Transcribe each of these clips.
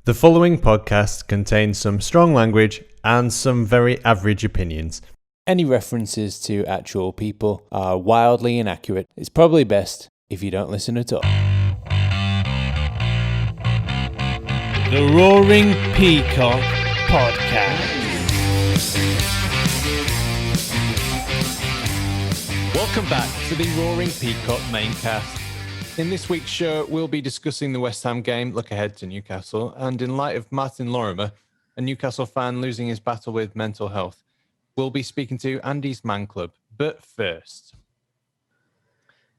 The following podcast contains some strong language and some very average opinions. Any references to actual people are wildly inaccurate. It's probably best if you don't listen at all. The Roaring Peacock Podcast. Welcome back to the Roaring Peacock maincast. In this week's show, we'll be discussing the West Ham game, look ahead to Newcastle, and in light of Martin Lorimer, a Newcastle fan losing his battle with mental health, we'll be speaking to Andy's Man Club. But first,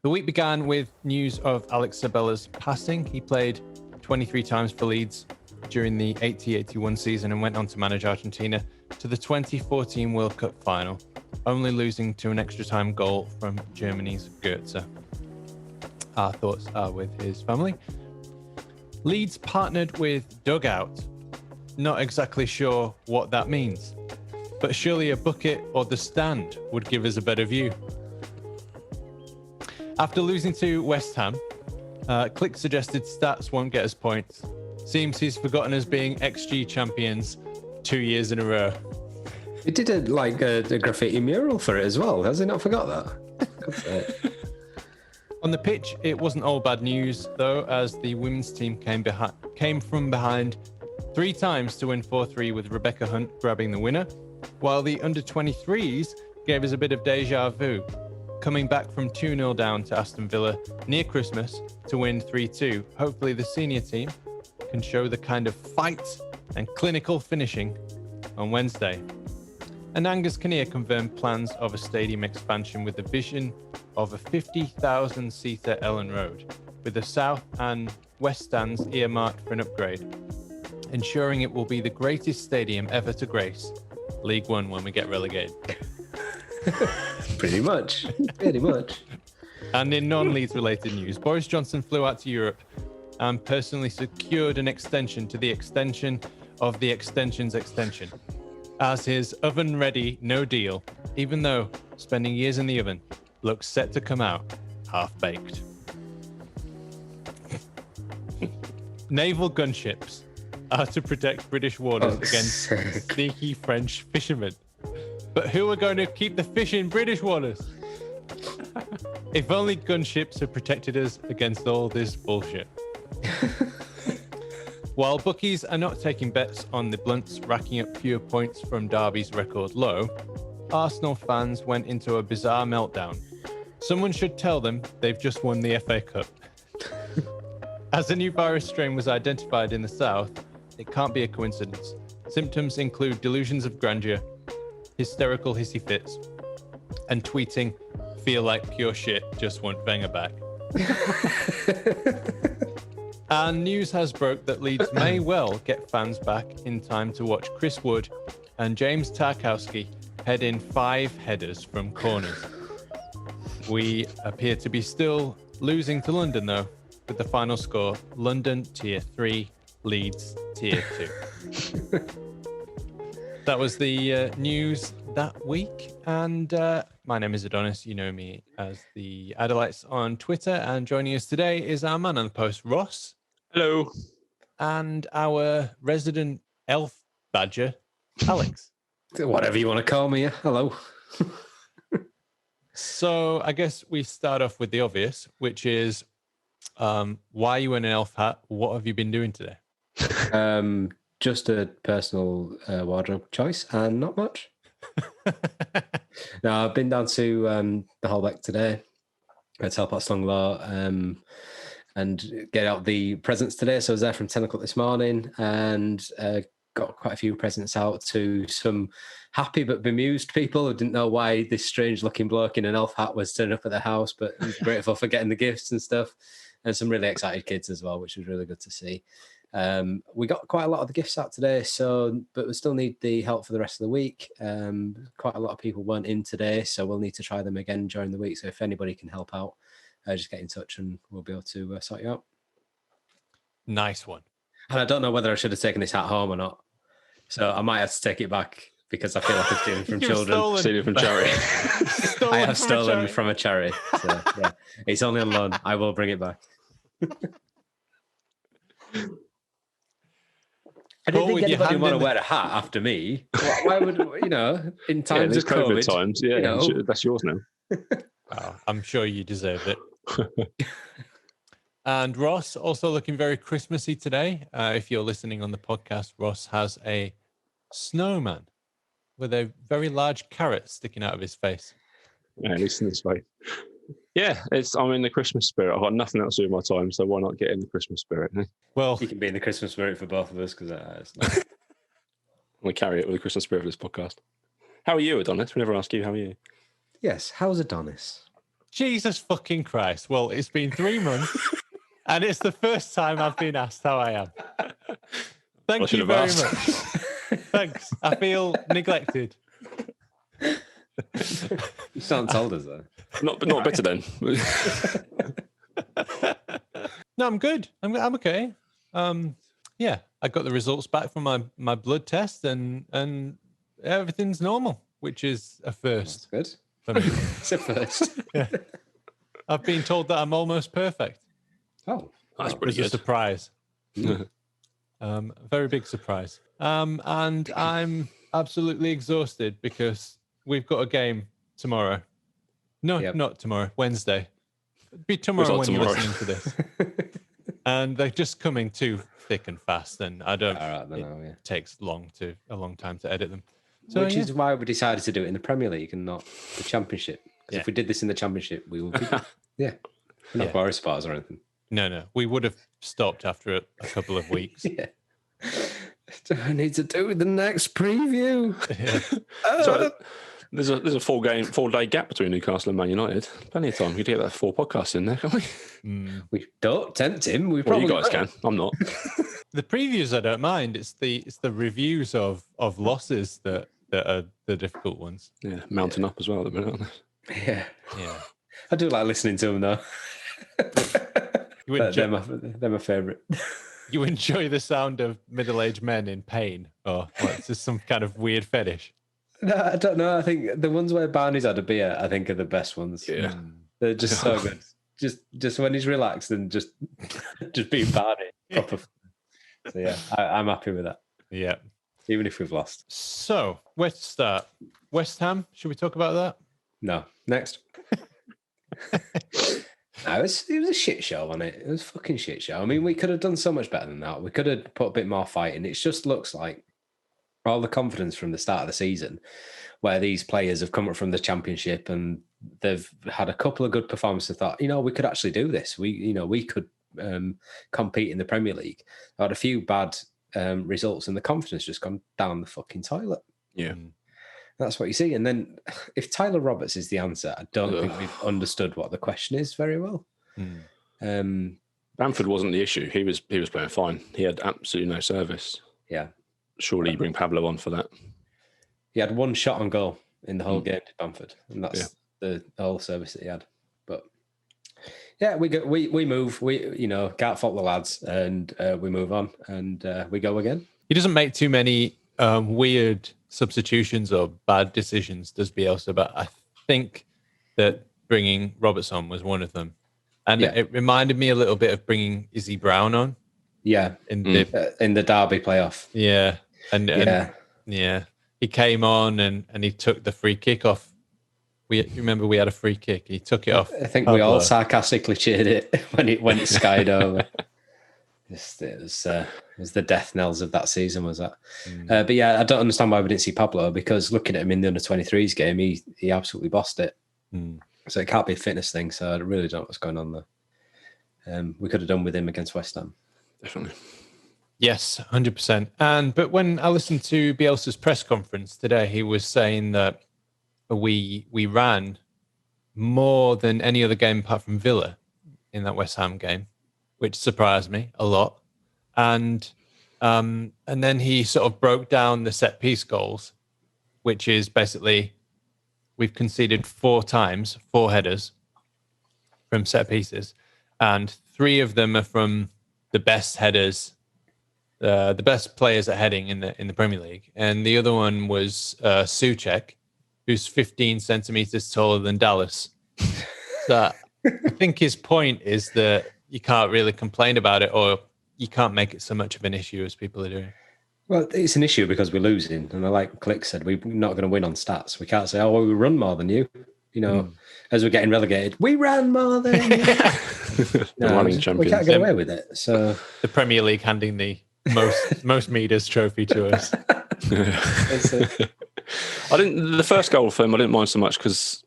the week began with news of Alex Sabella's passing. He played 23 times for Leeds during the 80-81 season and went on to manage Argentina to the 2014 World Cup final, only losing to an extra time goal from Germany's Goetze. Our thoughts are with his family. Leeds partnered with Dugout. Not exactly sure what that means, but surely a bucket or the stand would give us a better view. After losing to West Ham, Click suggested stats won't get us points. Seems he's forgotten us being XG champions 2 years in a row. He did a graffiti mural for it as well. Has he not forgot that? On the pitch, it wasn't all bad news, though, as the women's team came from behind 3 times to win 4-3 with Rebecca Hunt grabbing the winner, while the under-23s gave us a bit of deja vu, coming back from 2-0 down to Aston Villa near Christmas to win 3-2. Hopefully the senior team can show the kind of fight and clinical finishing on Wednesday. And Angus Kinnear confirmed plans of a stadium expansion with the vision of a 50,000-seater Ellen Road, with the south and west stands earmarked for an upgrade, ensuring it will be the greatest stadium ever to grace League One when we get relegated. Pretty much. And in non-Leeds related news, Boris Johnson flew out to Europe and personally secured an extension to the extension of the extension's extension, as his oven-ready no deal, even though spending years in the oven, looks set to come out half-baked. Naval gunships are to protect British waters against sneaky French fishermen. But who are going to keep the fish in British waters? If only gunships had protected us against all this bullshit. While bookies are not taking bets on the Blunts racking up fewer points from Derby's record low, Arsenal fans went into a bizarre meltdown. Someone should tell them they've just won the FA Cup. As a new virus strain was identified in the south, it can't be a coincidence. Symptoms include delusions of grandeur, hysterical hissy fits, and tweeting, "Feel like pure shit, just want Wenger back." And news has broke that Leeds may well get fans back in time to watch Chris Wood and James Tarkowski head in 5 headers from corners. We appear to be still losing to London, though, with the final score, London Tier 3, Leeds Tier 2. That was the news that week, and my name is Adonis. You know me as the Adelites on Twitter, and joining us today is our man on the post, Ross. Hello. And our resident elf badger, Alex. Whatever you want to call me. Hello. So I guess we start off with the obvious, which is why are you in an elf hat? What have you been doing today? Just a personal wardrobe choice and not much. No, I've been down to the Holbeck today to help out Slunglaw and get out the presents today. So I was there from 10 o'clock this morning and got quite a few presents out to some happy but bemused people who didn't know why this strange looking bloke in an elf hat was turning up at their house, but grateful for getting the gifts and stuff. And some really excited kids as well, which was really good to see. We got quite a lot of the gifts out today, but we still need the help for the rest of the week. Quite a lot of people weren't in today, so we'll need to try them again during the week. So if anybody can help out, just get in touch and we'll be able to sort you out. Nice one. And I don't know whether I should have taken this hat home or not. So I might have to take it back because I feel like I'm stealing from children. Stealing from charity. I have stolen from a charity. So, yeah, it's only on loan. I will bring it back. I didn't Caught think with your anybody hand want to in the- wear a hat after me. Why would, in times these of COVID, times, that's yours now. Oh, I'm sure you deserve it. And Ross, also looking very Christmassy today. If you're listening on the podcast, Ross has a snowman with a very large carrot sticking out of his face. Yeah, at least in this way. Yeah, I'm in the Christmas spirit. I've got nothing else to do with my time, so why not get in the Christmas spirit? Eh? Well, you can be in the Christmas spirit for both of us because it's I'm going to carry it with the Christmas spirit for this podcast. How are you, Adonis? We never ask you, how are you? Yes, how's Adonis? Jesus fucking Christ. Well, it's been 3 months and it's the first time I've been asked how I am. Thank you very much. Thanks. I feel neglected. You sound told us though. Not better then. No, I'm good. I'm okay. Yeah, I got the results back from my blood test and everything's normal, which is a first. That's good. For me. It's a first. Yeah. I've been told that I'm almost perfect. Oh, That's It pretty was a good. surprise. Very big surprise. And I'm absolutely exhausted because we've got a game tomorrow. No, Yep. not tomorrow. Wednesday. It'll be tomorrow not when tomorrow. you're listening to this. And they're just coming too thick and fast, and I don't. all right, then, It takes a long time to edit them. So, Which yeah. is why we decided to do it in the Premier League and not the Championship. Because Yeah. if we did this in the Championship, we would be, we're not Yeah. Boris Spars or anything. No, we would have stopped after a couple of weeks. Yeah. Do I need to do the next preview? So, there's a 4-day gap between Newcastle and Man United. Plenty of time. We could get that 4 podcasts in there, can't we? We don't tempt him. We Well, probably you guys will. can. I'm not. The previews I don't mind. It's the reviews of losses that are the difficult ones. Yeah, mounting up as well at the minute, aren't they? Yeah. Yeah. I do like listening to them though. You enjoy, They're my favourite. you enjoy the sound of middle-aged men in pain, or what, it's just some kind of weird fetish. No, I don't know. I think the ones where Barney's had a beer, I think, are the best ones. Yeah. They're just so good. Just when he's relaxed and just being Barney. Proper. So yeah, I'm happy with that. Yeah. Even if we've lost. So where to start? West Ham. Should we talk about that? No. Next. No, it was a shit show on it. It was a fucking shit show. I mean, we could have done so much better than that. We could have put a bit more fight in. It just looks like all the confidence from the start of the season, where these players have come up from the Championship and they've had a couple of good performances. Thought, we could actually do this. We could compete in the Premier League. Had a few bad results, and the confidence just gone down the fucking toilet. Yeah. That's what you see. And then if Tyler Roberts is the answer, I don't think we've understood what the question is very well. Bamford wasn't the issue. He was playing fine. He had absolutely no service. Yeah. Surely you bring Pablo on for that. He had one shot on goal in the whole game to Bamford, and that's the whole service that he had. But yeah, we move. We can't fault the lads, and we move on, and we go again. He doesn't make too many weird substitutions or bad decisions, does Bielsa, but I think that bringing Roberts on was one of them. And it reminded me a little bit of bringing Izzy Brown on. Yeah. In the Derby playoff. Yeah. And he came on and he took the free kick off. Remember we had a free kick. He took it off. I think we all sarcastically cheered it when it skied over. It was the death knells of that season, was that? But yeah, I don't understand why we didn't see Pablo, because looking at him in the under-23s game, he absolutely bossed it. So it can't be a fitness thing. So I really don't know what's going on there. We could have done with him against West Ham. Definitely. Yes, 100%. But when I listened to Bielsa's press conference today, he was saying that we ran more than any other game apart from Villa in that West Ham game, which surprised me a lot. And then he sort of broke down the set piece goals, which is basically we've conceded 4 times, 4 headers from set pieces, and 3 of them are from the best headers, the best players at heading in the Premier League, and the other one was Souček, who's 15 centimeters taller than Dallas. So I think his point is that you can't really complain about it, or you can't make it so much of an issue as people are doing. Well, it's an issue because we're losing. And like Click said, we're not going to win on stats. We can't say, oh, well, we run more than you. You know, as we're getting relegated, we ran more than you. Running champions. We can't get away with it. So the Premier League handing the most meters trophy to us. The first goal for him, I didn't mind so much because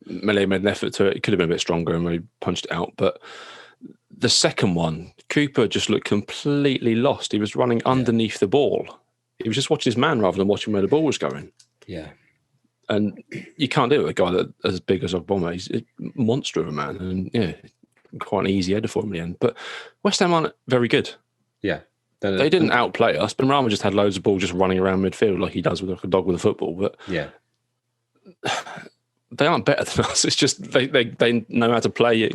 Melee made an effort to it. He could have been a bit stronger and really punched it out. But the second one, Cooper just looked completely lost. He was running underneath the ball. He was just watching his man rather than watching where the ball was going. Yeah. And you can't do it with a guy that as big as Ogbonna. He's a monster of a man. And quite an easy header for him in the end. But West Ham aren't very good. Yeah. They didn't outplay us. Benrahma just had loads of ball just running around midfield like he does with a dog with a football. But yeah. They aren't better than us. It's just they know how to play,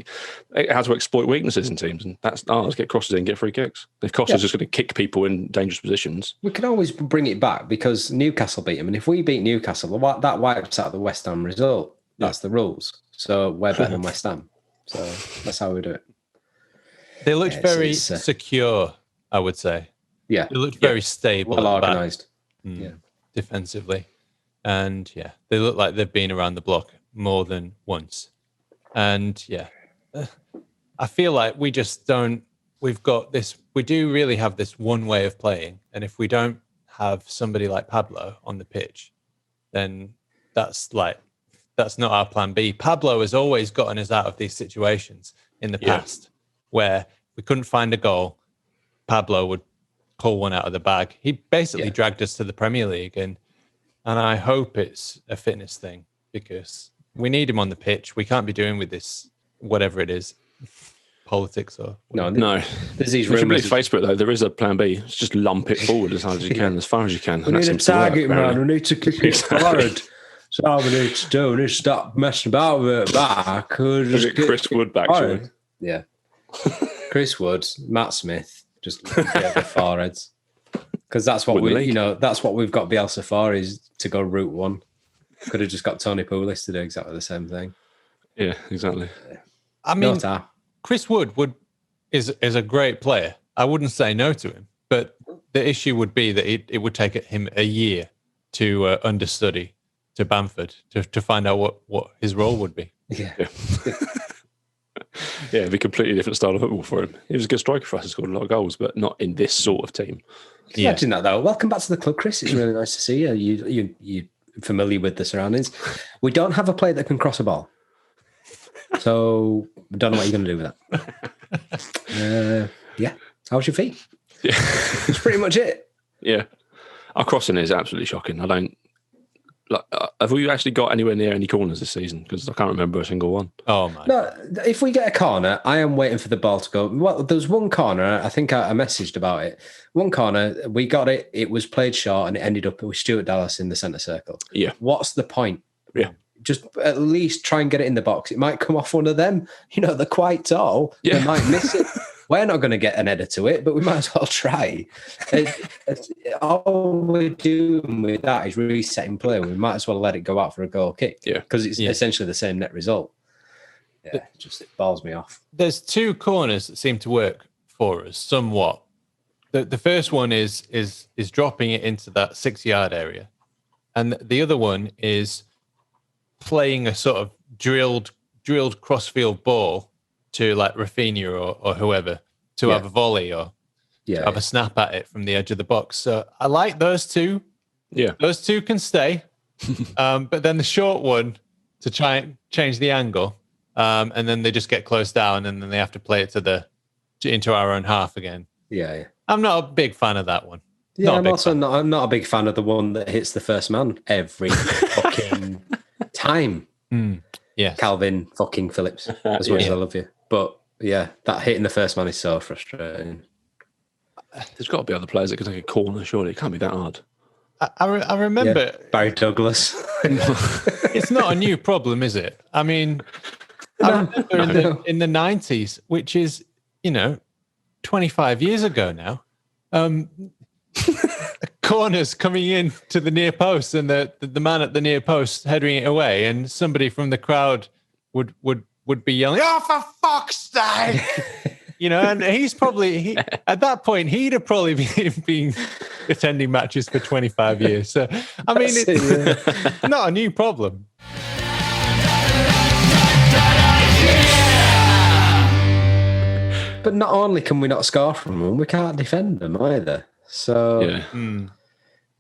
how to exploit weaknesses in teams, and that's let's get crosses in, get free kicks. If Costa's just going to kick people in dangerous positions, we can always bring it back because Newcastle beat them, and if we beat Newcastle, that wipes out the West Ham result. That's the rules. So we're better than West Ham. So that's how we do it. They looked very secure, I would say. Yeah, they looked very stable, well organised. Defensively. And they look like they've been around the block more than once. And I feel like we just don't, we do really have this one way of playing. And if we don't have somebody like Pablo on the pitch, then that's not our plan B. Pablo has always gotten us out of these situations in the past where we couldn't find a goal. Pablo would pull one out of the bag. He basically dragged us to the Premier League, and I hope it's a fitness thing because we need him on the pitch. We can't be doing with this, whatever it is, politics or... No. There's these rumors. We should really Facebook, though. There is a plan B. It's just lump it forward as hard as you can, as far as you can. We need a target, man. We need to kick it forward. That's all we need to do. We need to stop messing about with it back. Just get Chris Wood back, shall we? Yeah. Chris Wood, Matt Smith, just get the foreheads. Because that's what that's what we've got Bielsa for, is to go route one. Could have just got Tony Pulis to do exactly the same thing. Yeah, exactly. I mean, Chris Wood is a great player. I wouldn't say no to him, but the issue would be that it would take him a year to understudy to Bamford to find out what his role would be. Yeah. Yeah, it'd be a completely different style of football for him. He was a good striker for us. He scored a lot of goals, but not in this sort of team. Imagine that, though. Welcome back to the club, Chris. It's really nice to see you. You're familiar with the surroundings. We don't have a player that can cross a ball. So I don't know what you're going to do with that. How's your feet? Yeah. That's pretty much it. Yeah. Our crossing is absolutely shocking. I don't... have we actually got anywhere near any corners this season? Because I can't remember a single one. Oh, my. No, if we get a corner, I am waiting for the ball to go. Well, there's one corner, I think I messaged about it. One corner, we got it, it was played short, and it ended up with Stuart Dallas in the centre circle. Yeah. What's the point? Yeah. Just at least try and get it in the box. It might come off one of them. They're quite tall. Yeah. They might miss it. We're not going to get an header to it, but we might as well try. All we're doing with that is resetting play. We might as well let it go out for a goal kick. Yeah. Because it's essentially the same net result. Yeah, it just balls me off. There's two corners that seem to work for us somewhat. The first one is dropping it into that 6-yard area. And the other one is playing a sort of drilled crossfield ball to like Rafinha or whoever to have a volley or have a snap at it from the edge of the box. So I like those two. Yeah. Those two can stay. But then the short one to try and change the angle. And then they just get closed down and then they have to play it into our own half again. Yeah. I'm not a big fan of that one. Yeah, I'm not a big fan of the one that hits the first man every fucking time. Yeah. Calvin fucking Phillips, as much as I love you. But yeah, that hitting the first man is so frustrating. There's got to be other players that can take a corner, surely. It can't be that hard. I remember... Yeah. Barry Douglas. It's not a new problem, is it? I mean, I remember in the 90s, which is, 25 years ago now, corners coming in to the near post and the man at the near post heading it away, and somebody from the crowd would be yelling, "Oh, for fuck's sake!" And he's probably at that point he'd have probably been attending matches for 25 years. So I mean, it's not a new problem. But not only can we not score from them, we can't defend them either. So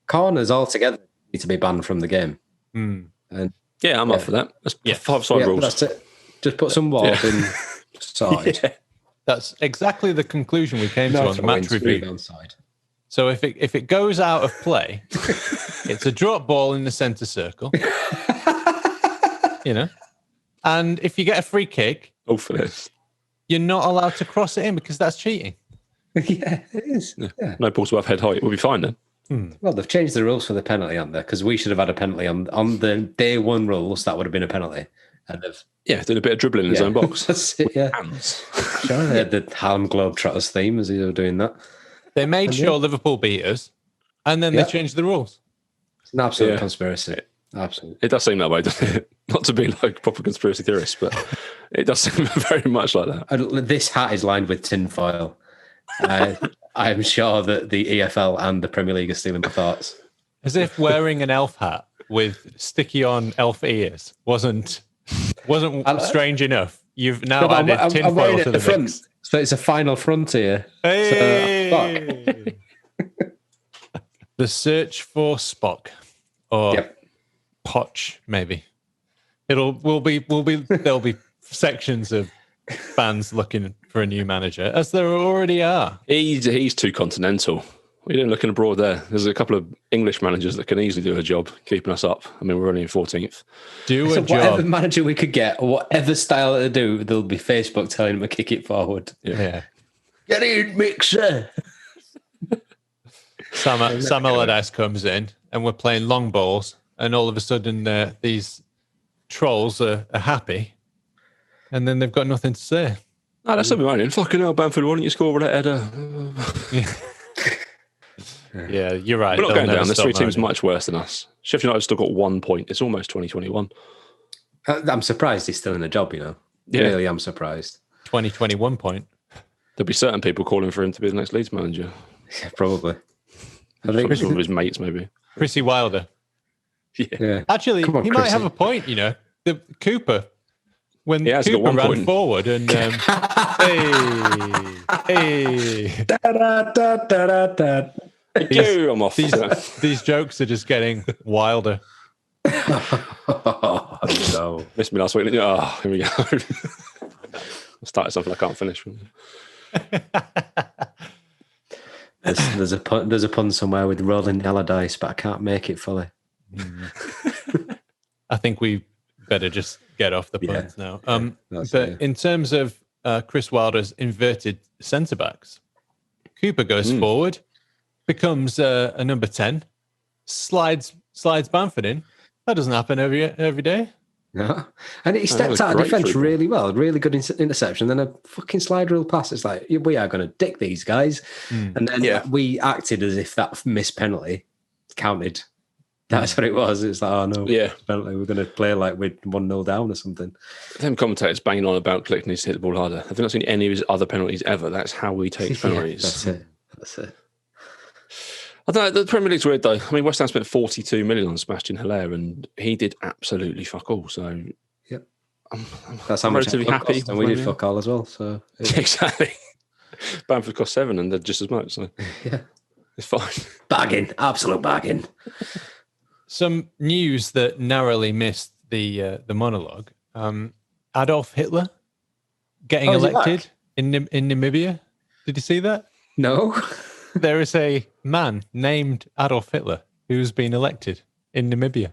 corners altogether need to be banned from the game. Mm. And yeah, I'm up for that. That's 5-side rules. That's it. Just put some walls in side. Yeah. That's exactly the conclusion we came to on the match review. So if it goes out of play, it's a drop ball in the centre circle. And if you get a free kick, for this. You're not allowed to cross it in because that's cheating. Yeah, it is. Yeah. No balls above head height. We'll be fine then. Well, they've changed the rules for the penalty, haven't they? Because we should have had a penalty on the day one rules. That would have been a penalty. And they've doing a bit of dribbling in his own box. That's it, yeah. Hands. Sure, they had the Harlem Globetrotters theme as they were doing that. They made sure Liverpool beat us, and then they changed the rules. It's an absolute conspiracy. Absolutely. It does seem that way, doesn't it? Not to be like proper conspiracy theorists, but it does seem very much like that. This hat is lined with tinfoil. I'm sure that the EFL and the Premier League are stealing my thoughts. As if wearing an elf hat with sticky-on elf ears wasn't strange enough. You've now added tinfoil to the front, mix. so it's a final frontier. Hey! The search for Spock, or Poch, maybe. There'll be sections of fans looking for a new manager, as there already are. He's too continental. What are you doing looking abroad there? There's a couple of English managers that can easily do a job keeping us up. I mean, we're only in 14th. Whatever manager we could get, or whatever style they do, there'll be Facebook telling them to kick it forward. Yeah. Get in, mixer. Sam Allardyce comes in, and we're playing long balls, and all of a sudden these trolls are happy, and then they've got nothing to say. Oh, that's something right. Fucking hell, Bamford, why don't you score with that header? Yeah, you're right. We're not going down. There's three teams much worse than us. Sheffield United still got 1 point. It's almost 2021. I'm surprised he's still in the job, Yeah. Really, I'm surprised. 2021 point. There'll be certain people calling for him to be the next Leeds manager. Yeah, probably. I think some of his mates, maybe. Chrissy Wilder. Yeah. Actually, he might have a point, The Cooper, when Cooper ran forward and I'm off. These jokes are just getting wilder. Oh, no. Missed me last week, didn't you? Oh, here we go. I started something I can't finish. There's a pun somewhere with rolling Allardyce, but I can't make it fully. I think we better just get off the puns now. But in terms of Chris Wilder's inverted centre backs, Cooper goes forward, becomes a number 10, slides Bamford in. That doesn't happen every day. No, and he stepped out of defence really well. Really good interception. Then a fucking slide rule pass. It's like, we are going to dick these guys. And then we acted as if that missed penalty counted. That's what it was. It's like, oh no, penalty. We're going to play like we're 1-0 down or something. Them commentators banging on about Click needs to hit the ball harder. I've not seen any of his other penalties ever. That's how we take penalties. That's it. I don't know, the Premier League's weird though. I mean, West Ham spent 42 million on Sebastian Haller and he did absolutely fuck all. So that's how much relatively happy. And we did fuck all as well. So exactly. Bamford cost 7 and they're just as much. So it's fine. Bagging, absolute bagging. Some news that narrowly missed the monologue. Adolf Hitler getting elected in Namibia. Did you see that? No. There is a man named Adolf Hitler who's been elected in Namibia.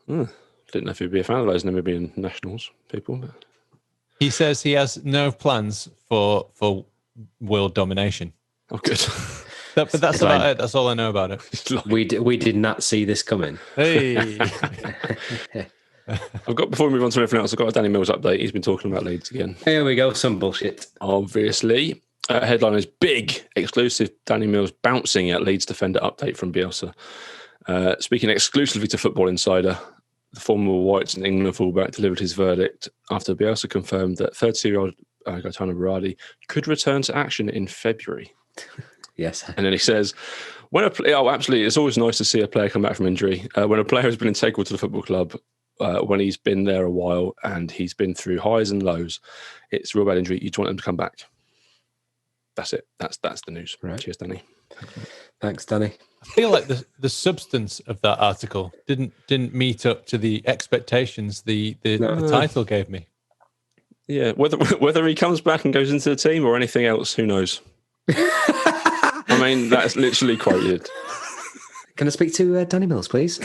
Didn't know if he'd be a fan of those Namibian nationals people. But... He says he has no plans for world domination. Oh, good. But that's about it. That's all I know about it. We did not see this coming. Hey. Before we move on to anything else, I've got a Danny Mills update. He's been talking about Leeds again. Here we go. Some bullshit. Obviously. Headline is big, exclusive Danny Mills bouncing at Leeds defender update from Bielsa. Speaking exclusively to Football Insider, the former Whites and England fullback delivered his verdict after Bielsa confirmed that 32-year-old Gaetano Berardi, could return to action in February. Yes. And then he says, absolutely, it's always nice to see a player come back from injury. When a player has been integral to the football club, when he's been there a while and he's been through highs and lows, it's a real bad injury. You just want him to come back. That's it. That's the news. Right. Cheers, Danny. Thanks, Danny. I feel like the substance of that article didn't meet up to the expectations the title gave me. Yeah, whether he comes back and goes into the team or anything else, who knows? I mean, that's literally quoted. Can I speak to Danny Mills, please?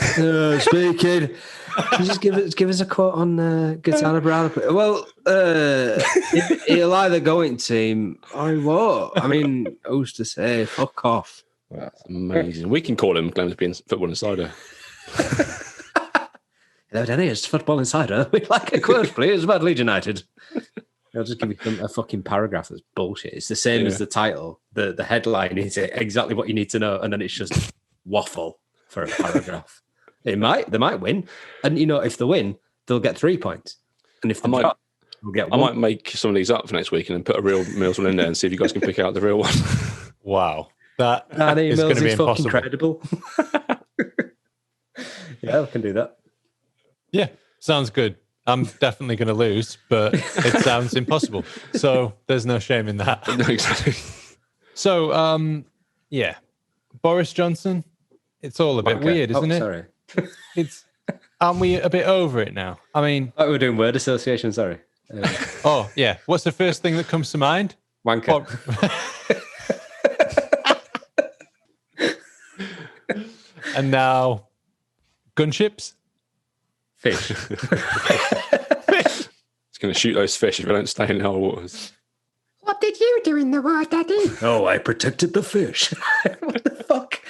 Speaking. Can you just give us a quote on Gaetano Berardi? Well, he'll either go in team or he won't. I mean, who's to say? Fuck off. That's amazing. We can call him claim to be Football Insider. Hello, Danny. It's Football Insider. We'd like a quote, please, about Leeds United. I'll just give you a fucking paragraph that's bullshit. It's the same as the title. The headline is exactly what you need to know, and then it's just waffle for a paragraph. They might win, and if they win, they'll get 3 points, and if they drop, they'll get 1. I might make some of these up for next week and then put a real Mills one in there and see if you guys can pick out the real one. Wow, that Danny is Mills going to be is impossible. fucking credible. Yeah, we can do that. Yeah, sounds good. I'm definitely going to lose, but it sounds impossible. So there's no shame in that. No, exactly. So, yeah, Boris Johnson, it's all a bit weird, isn't it? Sorry. Aren't we a bit over it now? I mean... Oh, we're doing word association, sorry. Oh, yeah. What's the first thing that comes to mind? Wanker. And now, gunships? Fish. It's going to shoot those fish if they don't stay in our waters. What did you do in the war, Daddy? Oh, I protected the fish. What the fuck?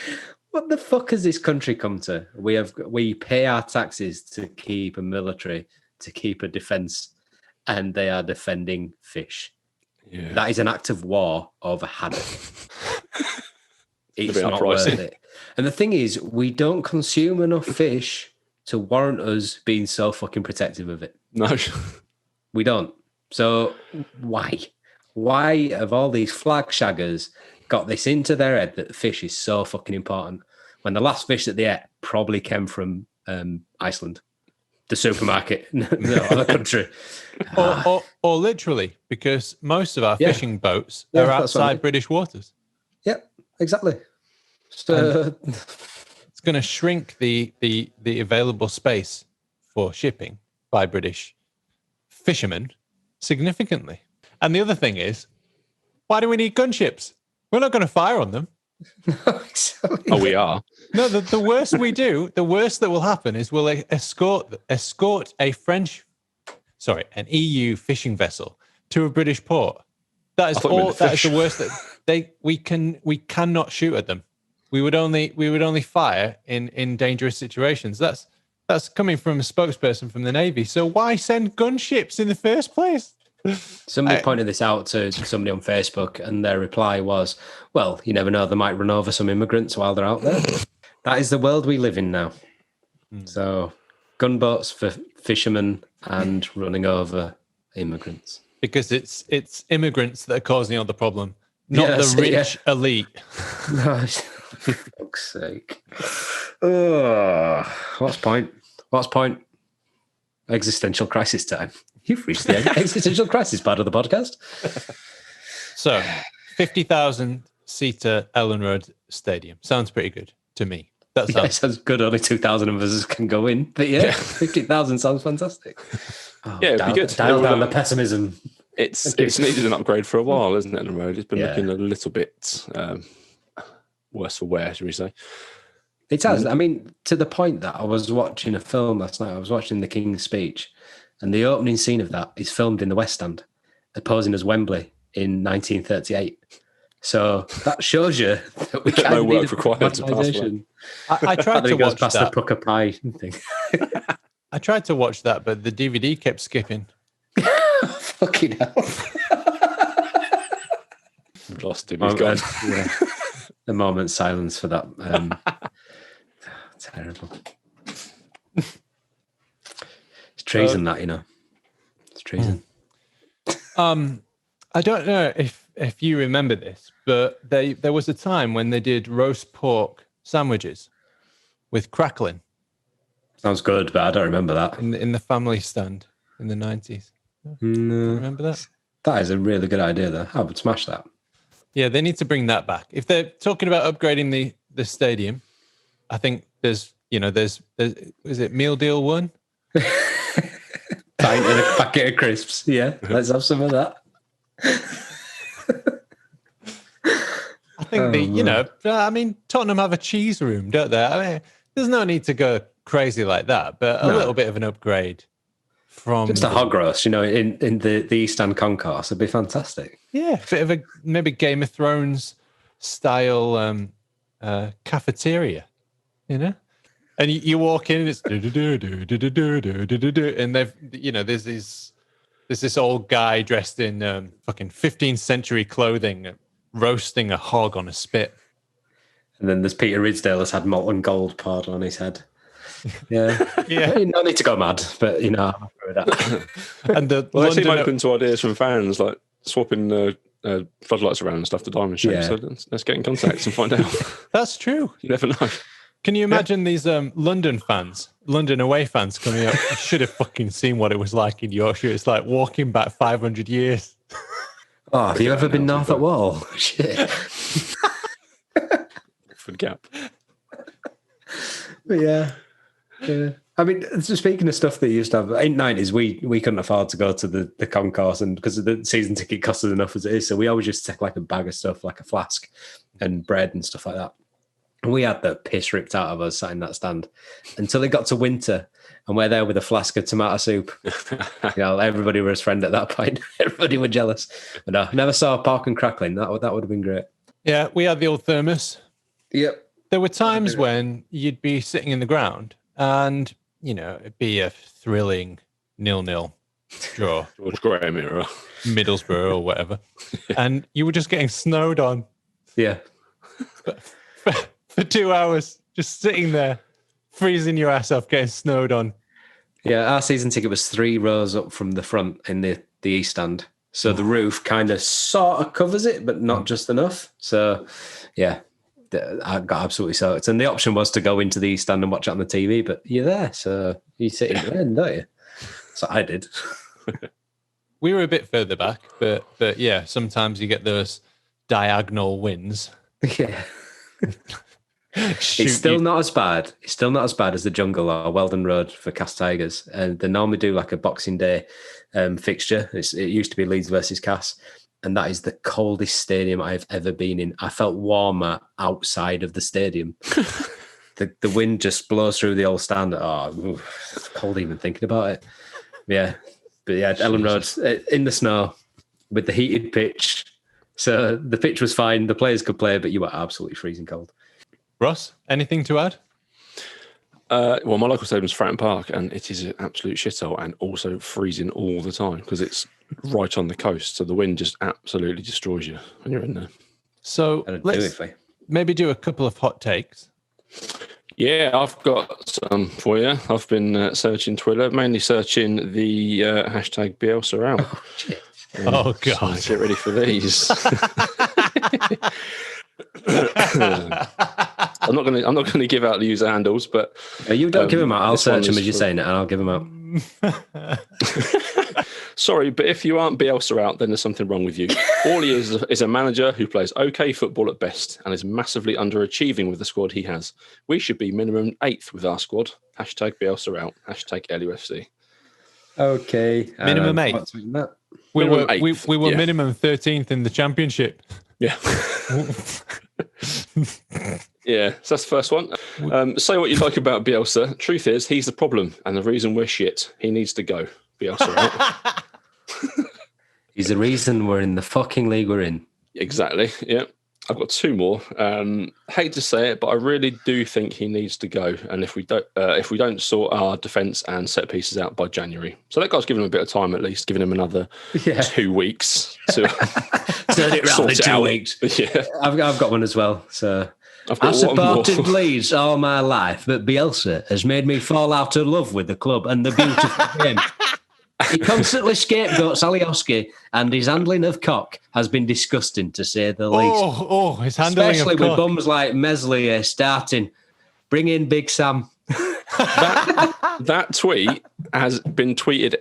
What the fuck has this country come to? We pay our taxes to keep a military, to keep a defence, and they are defending fish. Yeah. That is an act of war over habit. It's not worth it. And the thing is, we don't consume enough fish to warrant us being so fucking protective of it. No. We don't. So why? Why have all these flag shaggers got this into their head that fish is so fucking important when the last fish that they ate probably came from Iceland, the supermarket, no other country. or literally, because most of our fishing boats are outside British waters. Yep, exactly. So it's going to shrink the available space for shipping by British fishermen significantly. And the other thing is, why do we need gunships? We're not going to fire on them. Oh, we are. No, the worst we do, the worst that will happen is we'll escort an EU fishing vessel to a British port. That is all. That is the worst. That we cannot shoot at them. We would only fire in dangerous situations. That's coming from a spokesperson from the Navy. So why send gunships in the first place? Somebody pointed this out to somebody on Facebook, and their reply was, well, you never know, they might run over some immigrants while they're out there. That is the world we live in now. So gunboats for fishermen and running over immigrants. Because it's immigrants that are causing all the problem, not the rich elite. No, for fuck's sake. What's point? Existential crisis time. You've reached the existential crisis part of the podcast. So, 50,000-seater Ellen Road Stadium. Sounds pretty good to me. That sounds good. Only 2,000 of us can go in. But 50,000 sounds fantastic. It'd be good. Dial down the pessimism. It's needed an upgrade for a while, isn't it, Ellen Road? It's been looking a little bit worse for wear, should we say. It has. I mean, to the point that I was watching a film last night. I was watching The King's Speech, and the opening scene of that is filmed in the West Stand, posing as Wembley in 1938. So that shows you that we can't no work required to pass that. I tried to watch past that. the pucker pie thing. I tried to watch that, but the DVD kept skipping. Fucking hell. We've lost him. He's gone. A moment's silence for that. Terrible. It's treason, that, you know. It's treason. I don't know if you remember this, but there was a time when they did roast pork sandwiches with crackling Sounds good, but I don't remember that. in the family stand in the 90s. No, Remember that? that is a really good idea, though. I would smash that. Yeah, they need to bring that back. If they're talking about upgrading the stadium, I think there's is it meal deal 1? Pint and a packet of crisps. Yeah, let's have some of that. I think Tottenham have a cheese room, don't they? I mean, there's no need to go crazy like that, but a little bit of an upgrade from just a hog roast, in the East End concourse would be fantastic. Yeah, a bit of a maybe Game of Thrones style cafeteria, And you walk in and it's and there's this old guy dressed in fucking 15th century clothing roasting a hog on a spit. And then there's Peter Ridsdale has had molten gold poured on his head. Yeah. Yeah. No need to go mad, but I'm happy with that. And they seem open to ideas from fans, like swapping floodlights around and stuff to diamond shape. Yeah. So let's get in contact and find out. That's true. You never know. Can you imagine these London away fans coming up? I should have fucking seen what it was like in Yorkshire. It's like walking back 500 years. Oh, have you ever been north at Wall? Shit. For the gap. But yeah. I mean, speaking of stuff that you used to have, in the 90s, we couldn't afford to go to the concourse, and because the season ticket cost us enough as it is, so we always used to take like a bag of stuff, like a flask and bread and stuff like that. And we had the piss ripped out of us sat in that stand until it got to winter, and we're there with a flask of tomato soup. Everybody was friend at that point. Everybody were jealous. But no, never saw pork and crackling. That would have been great. Yeah, we had the old thermos. Yep. There were times when you'd be sitting in the ground and, it'd be a thrilling 0-0 draw. George Graham era. Middlesbrough or whatever. And you were just getting snowed on. Yeah. For 2 hours, just sitting there, freezing your ass off, getting snowed on. Yeah, our season ticket was 3 rows up from the front in the East Stand. So the roof kind of sort of covers it, but not just enough. So, yeah. I got absolutely soaked. And the option was to go into the East Stand and watch it on the TV, but you're there, so you sit in the end, don't you? So I did. We were a bit further back, but yeah, sometimes you get those diagonal wins. Yeah. It's still not as bad. It's still not as bad as the Jungle or Weldon Road for Cass Tigers. And they normally do like a Boxing Day fixture. It used to be Leeds versus Cass. And that is the coldest stadium I've ever been in. I felt warmer outside of the stadium. The wind just blows through the old stand. Oh, it's cold even thinking about it. Yeah. But yeah, Ellen Road in the snow with the heated pitch. So the pitch was fine. The players could play, but you were absolutely freezing cold. Ross, anything to add? Well, my local stadium is Fratton Park, and it is an absolute shithole and also freezing all the time because it's right on the coast. So the wind just absolutely destroys you when you're in there. So let's maybe do a couple of hot takes. Yeah, I've got some for you. I've been searching Twitter, mainly searching the hashtag Bielsa out. Oh, shit. Oh, God. So get ready for these. I'm not going to give out the user handles, but you don't give them out. I'll search them as you're saying it, and I'll give them out. Sorry, but if you aren't Bielsa out, then there's something wrong with you. All he is a manager who plays okay football at best and is massively underachieving with the squad he has. We should be minimum 8th with our squad. Hashtag Bielsa out. Hashtag LUFC. Okay. Minimum 8th. We were minimum 13th in the championship. Yeah. Yeah, so that's the first one. Say what you like about Bielsa. Truth is, he's the problem and the reason we're shit. He needs to go. Bielsa out. He's the reason we're in the fucking league we're in. Exactly, yeah. I've got 2 more. Hate to say it, but I really do think he needs to go. And if we don't sort our defence and set pieces out by January, so that guy's given him a bit of time at least, giving him another 2 weeks to turn it around in 2 weeks. Yeah, I've got one as well. So I supported Leeds all my life, but Bielsa has made me fall out of love with the club and the beautiful game. He constantly scapegoats Alioski, and his handling of Cock has been disgusting, to say the least. His handling Especially of with Cock. bums like Meslier starting. Bring in Big Sam. That tweet has been tweeted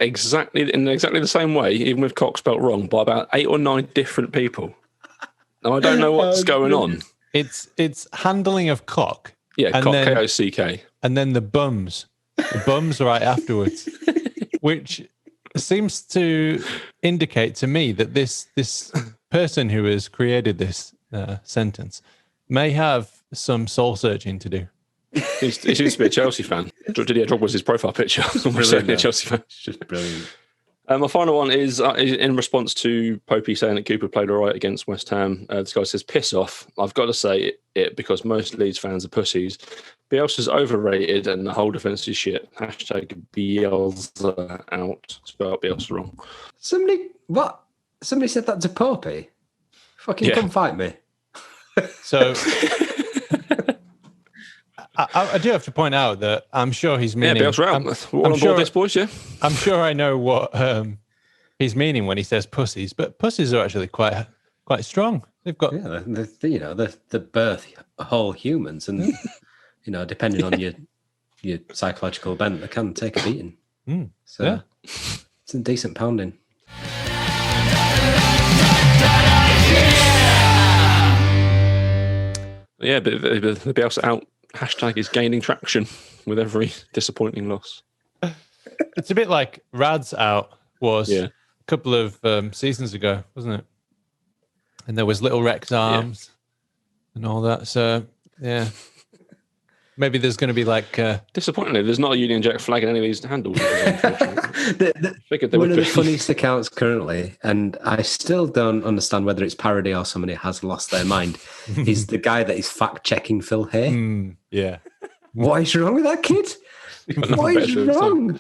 in exactly the same way, even with Cock spelt wrong, by about 8 or 9 different people. Now, I don't know what's going on. It's handling of Cock. Yeah, and Cock, then, Kock. And then the bums. The bums right afterwards. Which seems to indicate to me that this person who has created this sentence may have some soul searching to do. He seems to be a Chelsea fan. Didier Drogba's his profile picture. Almost certainly a Chelsea fan. It's just brilliant. My final one is in response to Popey saying that Cooper played all right against West Ham. This guy says, piss off. I've got to say it because most Leeds fans are pussies. Bielsa's overrated and the whole defence is shit. Hashtag Bielsa out. Spelled Bielsa wrong. Somebody said that to Popey? Fucking come fight me. So... I do have to point out that I'm sure he's meaning... Yeah, Bielsa out. We're all on board this, boys, yeah? I'm sure I know what he's meaning when he says pussies, but pussies are actually quite strong. They've got... Yeah, the birth whole humans, and, depending on your psychological bent, they can take a beating. So it's a decent pounding. Yeah, but the Bielsa out hashtag is gaining traction with every disappointing loss. It's a bit like Rad's out was a couple of seasons ago, wasn't it? And there was Little Rex arms and all that. So, yeah. Maybe there's going to be like... Disappointingly, there's not a Union Jack flag in any of these handles. One of the funniest accounts currently, and I still don't understand whether it's parody or somebody has lost their mind, is the guy that is fact-checking Phil Hay. Yeah. What is wrong with that kid? What is wrong?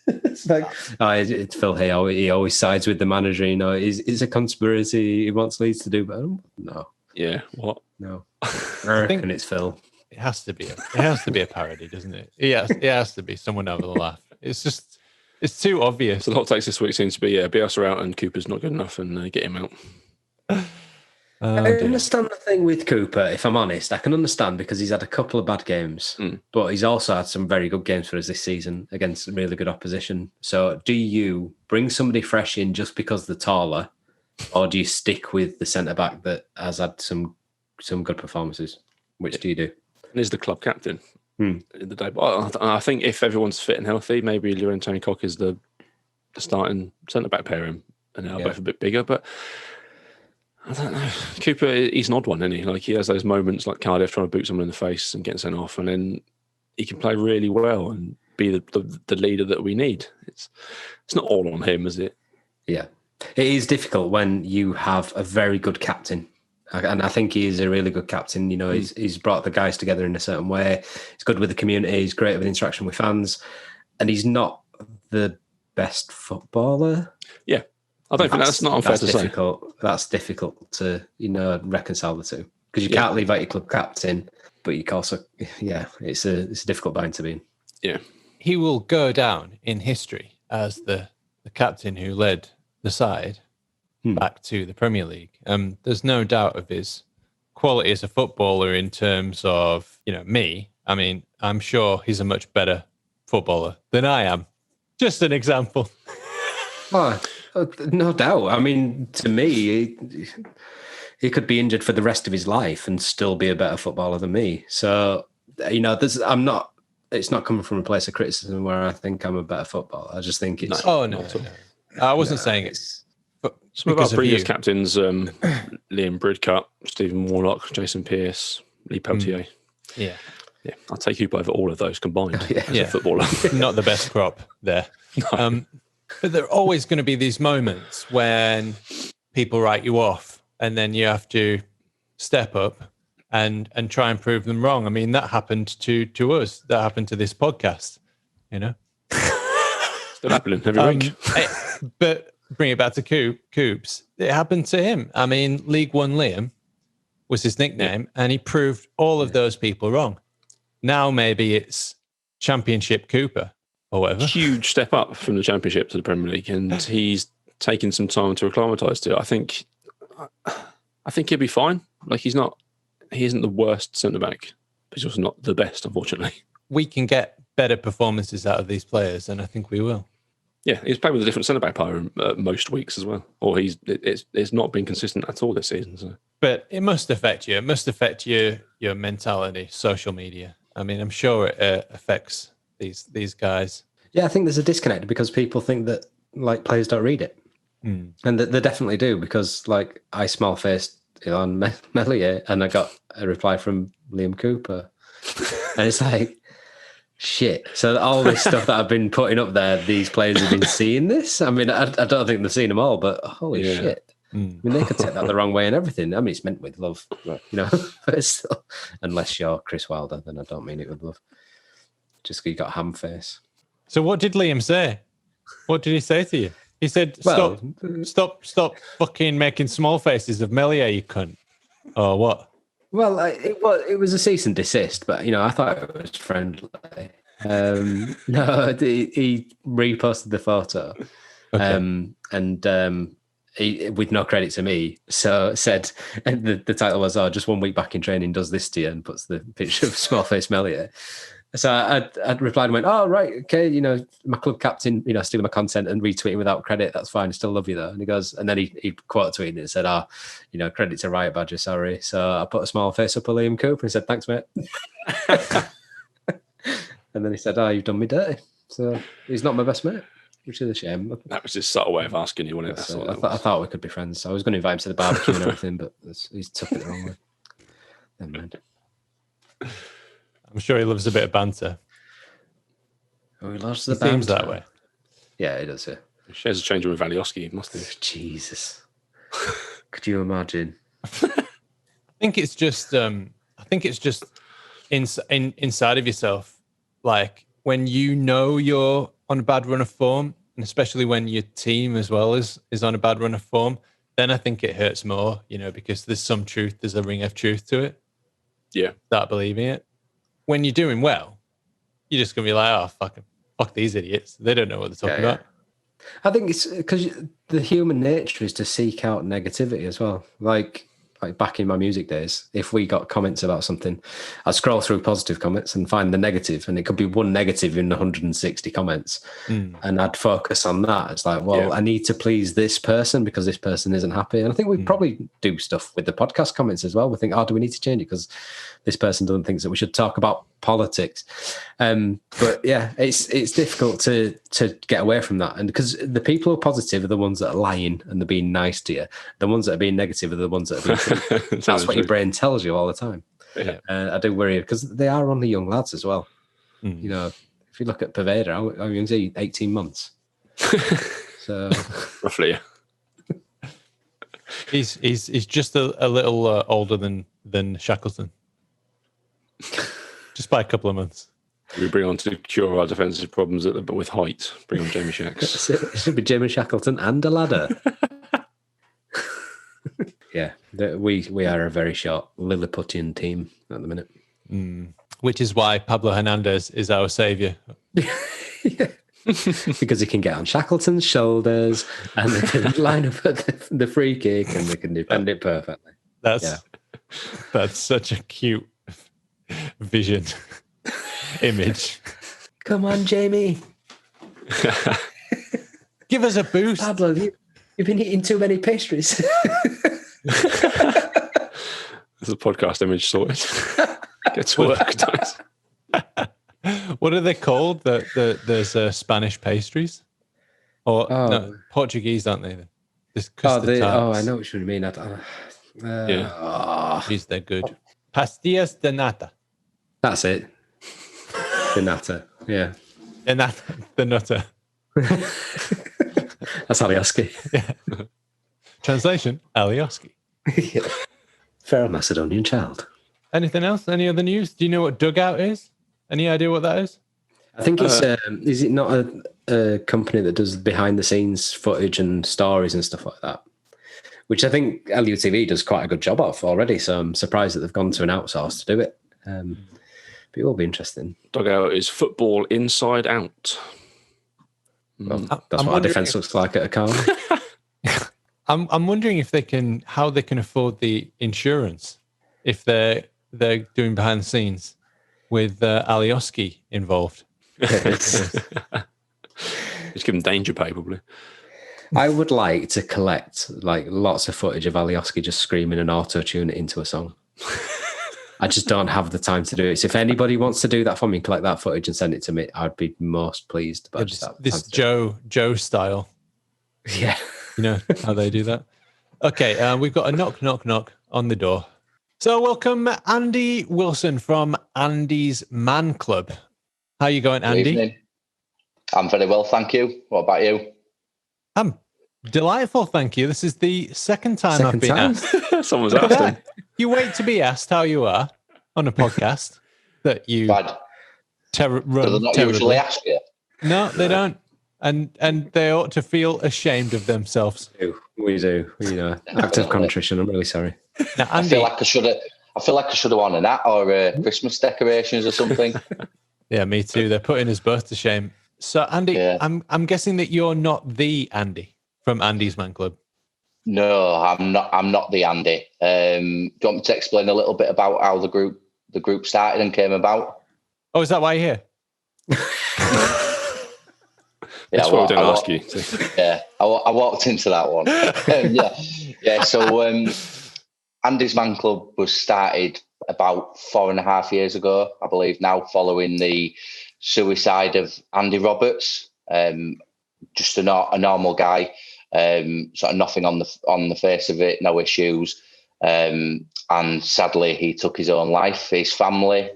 It's like, it's Phil Hay. He always sides with the manager. It's a conspiracy. He wants Leeds to do, but no. Yeah, what? No. I reckon it's Phil. It has to be a parody, doesn't it? It has to be someone having a laugh. It's too obvious. So the hot takes this week seems to be Bielsa out and Cooper's not good enough and get him out. I understand the thing with Cooper, if I'm honest. I can understand because he's had a couple of bad games, but he's also had some very good games for us this season against really good opposition. So do you bring somebody fresh in just because they're taller, or do you stick with the centre-back that has had some good performances? Which do you do? And he's the club captain in the day. But I think if everyone's fit and healthy, maybe Laurentine Cock is the starting centre-back pairing, and they're both a bit bigger, but... I don't know. Cooper, he's an odd one, isn't he? Like, he has those moments like Cardiff trying to boot someone in the face and getting sent off, and then he can play really well and be the leader that we need. It's not all on him, is it? Yeah. It is difficult when you have a very good captain. And I think he is a really good captain. He's brought the guys together in a certain way. He's good with the community. He's great with interaction with fans. And he's not the best footballer. Yeah. I don't think that's not unfair to say. That's difficult to, reconcile the two. Because you can't leave out your club captain, but you can also, it's a difficult bind to be in. Yeah. He will go down in history as the captain who led the side back to the Premier League. There's no doubt of his quality as a footballer in terms of, me. I mean, I'm sure he's a much better footballer than I am. Just an example. Oh, no doubt. I mean, to me, he could be injured for the rest of his life and still be a better footballer than me. So, it's not coming from a place of criticism where I think I'm a better footballer. I just think it's... No. I wasn't saying it's... Some of our previous captains, Liam Bridcutt, Stephen Warnock, Jason Pearce, Lee Peltier. Yeah, I'll take you over all of those combined as a footballer. Not the best crop there. No. But there are always going to be these moments when people write you off and then you have to step up and try and prove them wrong. I mean, that happened to us. That happened to this podcast, Still happening every week. But bring it back to Coops. It happened to him. I mean, League One Liam was his nickname, and he proved all of those people wrong. Now maybe it's Championship Cooper or whatever. Huge step up from the Championship to the Premier League, and he's taken some time to acclimatise to it. I think he'll be fine. Like he isn't the worst centre back, but he's also not the best, unfortunately. We can get better performances out of these players, and I think we will. Yeah, he's played with a different centre back player most weeks as well, or it's not been consistent at all this season. So. But it must affect you. It must affect your mentality, social media. I mean, I'm sure it affects these guys. Yeah, I think there's a disconnect because people think that like players don't read it, and they definitely do because like I small faced Ilan Meslier and I got a reply from Liam Cooper, and it's like. Shit. So all this stuff that I've been putting up there, these players have been seeing this. I mean, I don't think they've seen them all, but holy shit. I mean, they could take that the wrong way and everything. I mean, it's meant with love, you know, still, unless you're Chris Wilder, then I don't mean it with love. Just 'cause you got ham face. So what did Liam say? What did he say to you? He said, stop fucking making small faces of Meslier, you cunt. Or what? Well, it was a cease and desist, but, you know, I thought it was friendly. No, he reposted the photo and he, with no credit to me, so said, and the title was, just 1 week back in training does this to you, and puts the picture of small face Meslier. So I replied and went, oh, right, okay, you know, my club captain, you know, stealing my content and retweeting without credit, that's fine, I still love you though. And he goes, and then he quote tweeted and said, you know, credit to Riot Badger, sorry. So I put a small face up at Liam Cooper and said, thanks, mate. And then he said, you've done me dirty. So he's not my best mate, which is a shame. That was his subtle way of asking you, wasn't it? I thought we could be friends. So I was going to invite him to the barbecue and everything, but he's took it the wrong way. Never mind. I'm sure he loves a bit of banter. Oh, he loves the banter. Seems that way. Yeah, he does, yeah. He shares a change with Valioski, must he? Jesus. Could you imagine? I think it's just inside of yourself. Like when you know you're on a bad run of form, and especially when your team as well is on a bad run of form, then I think it hurts more, you know, because there's some truth, there's a ring of truth to it. Yeah. Start believing it. When you're doing well, you're just going to be like, fuck these idiots. They don't know what they're talking about. I think it's because the human nature is to seek out negativity as well. Like back in my music days, if we got comments about something, I'd scroll through positive comments and find the negative, and it could be one negative in 160 comments. And I'd focus on that. It's like, I need to please this person because this person isn't happy. And I think we probably do stuff with the podcast comments as well. We think, do we need to change it because this person doesn't think that we should talk about politics? But yeah, it's difficult to get away from that. And because the people who are positive are the ones that are lying and they're being nice to you. The ones that are being negative are the ones that are being true. That's what your brain tells you all the time. Yeah. I do worry because they are only young lads as well. You know, if you look at Pervader, how young is he? 18 months. So roughly. He's just a little older than Shackleton. Just by a couple of months. We bring on to cure our defensive problems with height. Bring on Jamie Shacks. It should be Jamie Shackleton and a ladder. Yeah, we are a very short Lilliputian team at the minute. Which is why Pablo Hernandez is our saviour. Yeah. Because he can get on Shackleton's shoulders and they can line up at the free kick and they can defend it perfectly. That's such a cute vision image. Come on, Jamie. Give us a boost. Pablo, you've been eating too many pastries. There's a podcast image sorted. Get to work, guys. What are they called? There's Spanish pastries, or no, Portuguese, aren't they? I know what you mean. Jeez, they're good. Pastillas de nata. That's it. The nata. Yeah. The nutter. That's Alioski. Yeah. Translation: Alioski. Yeah. Feral Macedonian child. Anything else? Any other news? Do you know what dugout is? Any idea what that is? I think it's. Is it not a company that does behind the scenes footage and stories and stuff like that? Which I think LUTV does quite a good job of already. So I'm surprised that they've gone to an outsource to do it. But it will be interesting. Dugout is football inside out. Well, I'm that's what our wondering defence looks like at a car. I'm wondering if how they can afford the insurance if they're doing behind the scenes with Alioski involved. Just give them danger pay, probably. I would like to collect like lots of footage of Alioski just screaming and auto-tune it into a song. I just don't have the time to do it. So if anybody wants to do that for me, collect that footage and send it to me, I'd be most pleased. But I just have the This time to do it. Joe style. Yeah. You know how they do that. Okay, we've got a knock on the door. So welcome Andy Wilson from Andy's Man Club. How you going, Andy? Good evening. I'm very well, thank you. What about you? I'm delightful, thank you. This is the second time I've been asked. Someone's Look at asked him. that. You wait to be asked how you are on a podcast that you Bad. run Do they not terribly. usually ask you? No, they don't. And they ought to feel ashamed of themselves. We do. You know, act of contrition. I'm really sorry. Now, I Andy, feel like I should have worn an hat or Christmas decorations or something. yeah, me too. They're putting us both to shame. So, Andy, Yeah. I'm guessing that you're not the Andy from Andy's Man Club. No, I'm not. I'm not the Andy. Do you want me to explain a little bit about how the group started and came about? Oh, is that why you're here? That's why we don't ask you. Yeah, I walked into that one. Yeah. So Andy's Man Club was started about 4.5 years ago, I believe now, following the suicide of Andy Roberts. Just a normal guy, sort of nothing on the face of it, no issues. And sadly, he took his own life. His family,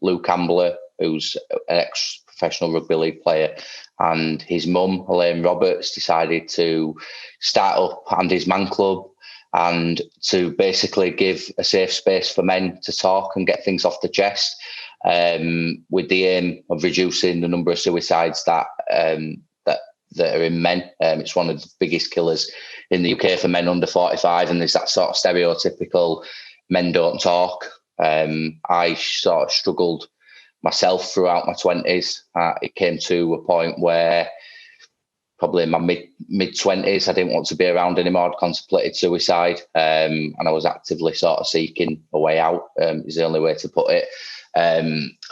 Lou Campbell, who's an ex-professional rugby league player, and his mum, Elaine Roberts, decided to start up Andy's Man Club and to basically give a safe space for men to talk and get things off the chest, with the aim of reducing the number of suicides that are in men. It's one of the biggest killers in the UK for men under 45, and there's that sort of stereotypical men don't talk. I sort of struggled myself throughout my 20s. It came to a point where probably in my mid-20s, I didn't want to be around anymore. I'd contemplated suicide, and I was actively sort of seeking a way out, is the only way to put it.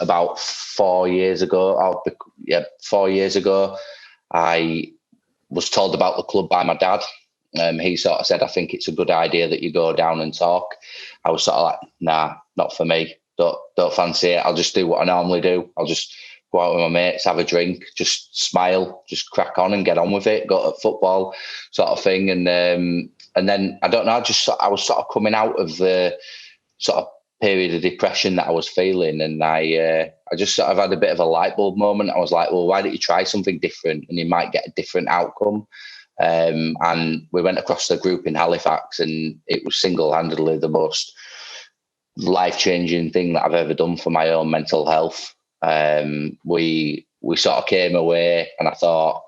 About 4 years ago, 4 years ago, I was told about the club by my dad. He sort of said, I think it's a good idea that you go down and talk. I was sort of like, nah, not for me. Don't fancy it. I'll just do what I normally do. I'll just go out with my mates, have a drink, just smile, just crack on and get on with it, go to football sort of thing. And then, I don't know, I was sort of coming out of the sort of period of depression that I was feeling. And I just sort of had a bit of a light bulb moment. I was like, well, why don't you try something different and you might get a different outcome? And we went across the group in Halifax, and it was single-handedly the most life-changing thing that I've ever done for my own mental health. We sort of came away, and I thought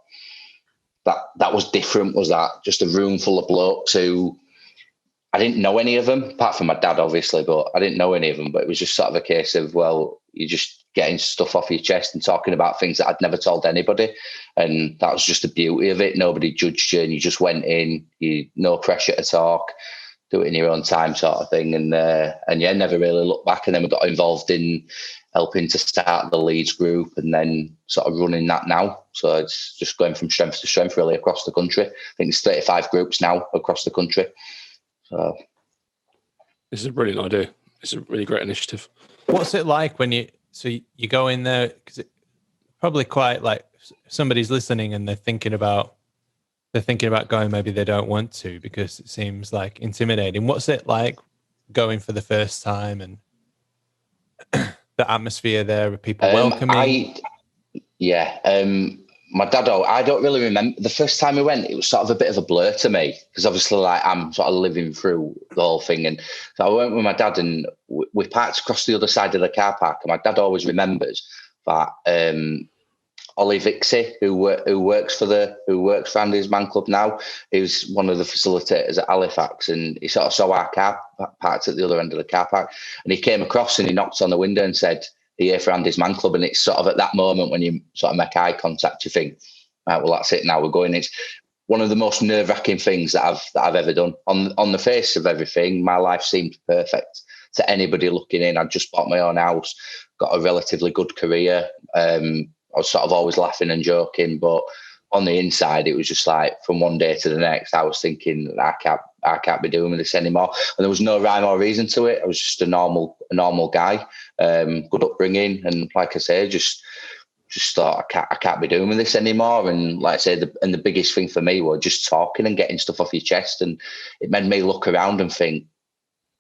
that was different. Was that just a room full of blokes who I didn't know any of them, apart from my dad, obviously, but I didn't know any of them. But it was just sort of a case of, well, you're just getting stuff off your chest and talking about things that I'd never told anybody. And that was just the beauty of it. Nobody judged you, and you just went in, no pressure to talk, do it in your own time sort of thing. And yeah, never really looked back. And then we got involved in helping to start the Leeds group and then sort of running that now. So it's just going from strength to strength really across the country. I think there's 35 groups now across the country. So this is a brilliant idea. It's a really great initiative. What's it like when you go in there? Because it's probably quite like somebody's listening and they're thinking about going. Maybe they don't want to because it seems like intimidating. What's it like going for the first time and the atmosphere there? Are people welcoming? My dad, I don't really remember. The first time we went, it was sort of a bit of a blur to me because obviously like I'm sort of living through the whole thing. And so I went with my dad and we parked across the other side of the car park. And my dad always remembers that Ollie Vixie, who works for Andy's Man Club now, who's one of the facilitators at Halifax, and he sort of saw our car parked at the other end of the car park, and he came across and he knocked on the window and said, "Are you here for Andy's Man Club?" And it's sort of at that moment when you sort of make eye contact, you think, right, well, that's it. Now we're going. It's one of the most nerve-wracking things that I've ever done. On the face of everything, my life seemed perfect to anybody looking in. I'd just bought my own house, got a relatively good career. I was sort of always laughing and joking, but on the inside, it was just like from one day to the next, I was thinking, I can't be doing this anymore. And there was no rhyme or reason to it. I was just a normal guy, good upbringing, and like I say, just thought I can't be doing this anymore. And like I say, the biggest thing for me was just talking and getting stuff off your chest. And it made me look around and think,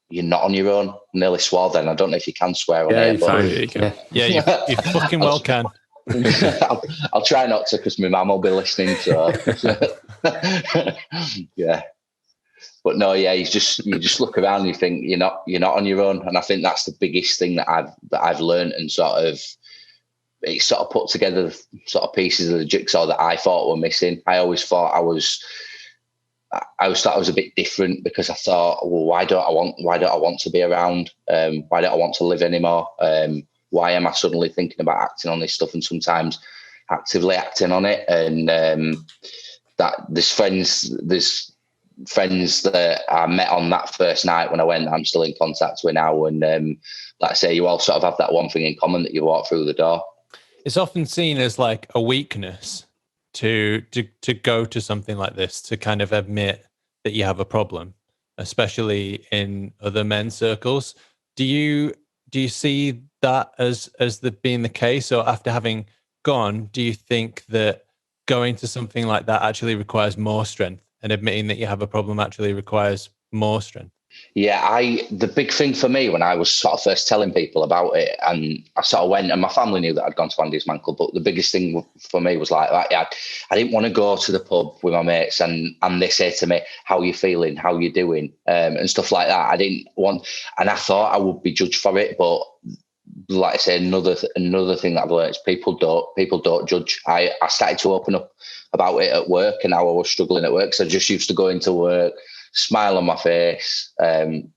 you're not on your own. I nearly swore then. I don't know if you can swear on Yeah, it. But you fucking well can. I'll try not to, because my mum will be listening. So yeah. But no, yeah, you just look around and you think you're not on your own. And I think that's the biggest thing that I've learned, and it sort of put together sort of pieces of the jigsaw that I thought were missing. I always thought I was a bit different, because I thought, well, why don't I want to be around? Why don't I want to live anymore? Why am I suddenly thinking about acting on this stuff, and sometimes actively acting on it? And that there's friends that I met on that first night when I went, I'm still in contact with now. And like I say, you all sort of have that one thing in common, that you walk through the door. It's often seen as like a weakness to go to something like this, to kind of admit that you have a problem, especially in other men's circles. Do you see that as being the case? Or after having gone, do you think that going to something like that actually requires more strength, and admitting that you have a problem actually requires more strength? Yeah, the big thing for me when I was sort of first telling people about it, and I sort of went, and my family knew that I'd gone to Andy's Man Club, but the biggest thing for me was like I didn't want to go to the pub with my mates and they say to me, how are you feeling, how are you doing, and stuff like that. I didn't want, and I thought I would be judged for it, but like I say, another thing that I've learned is people don't judge. I started to open up about it at work, and how I was struggling at work. So I just used to go into work, smile on my face,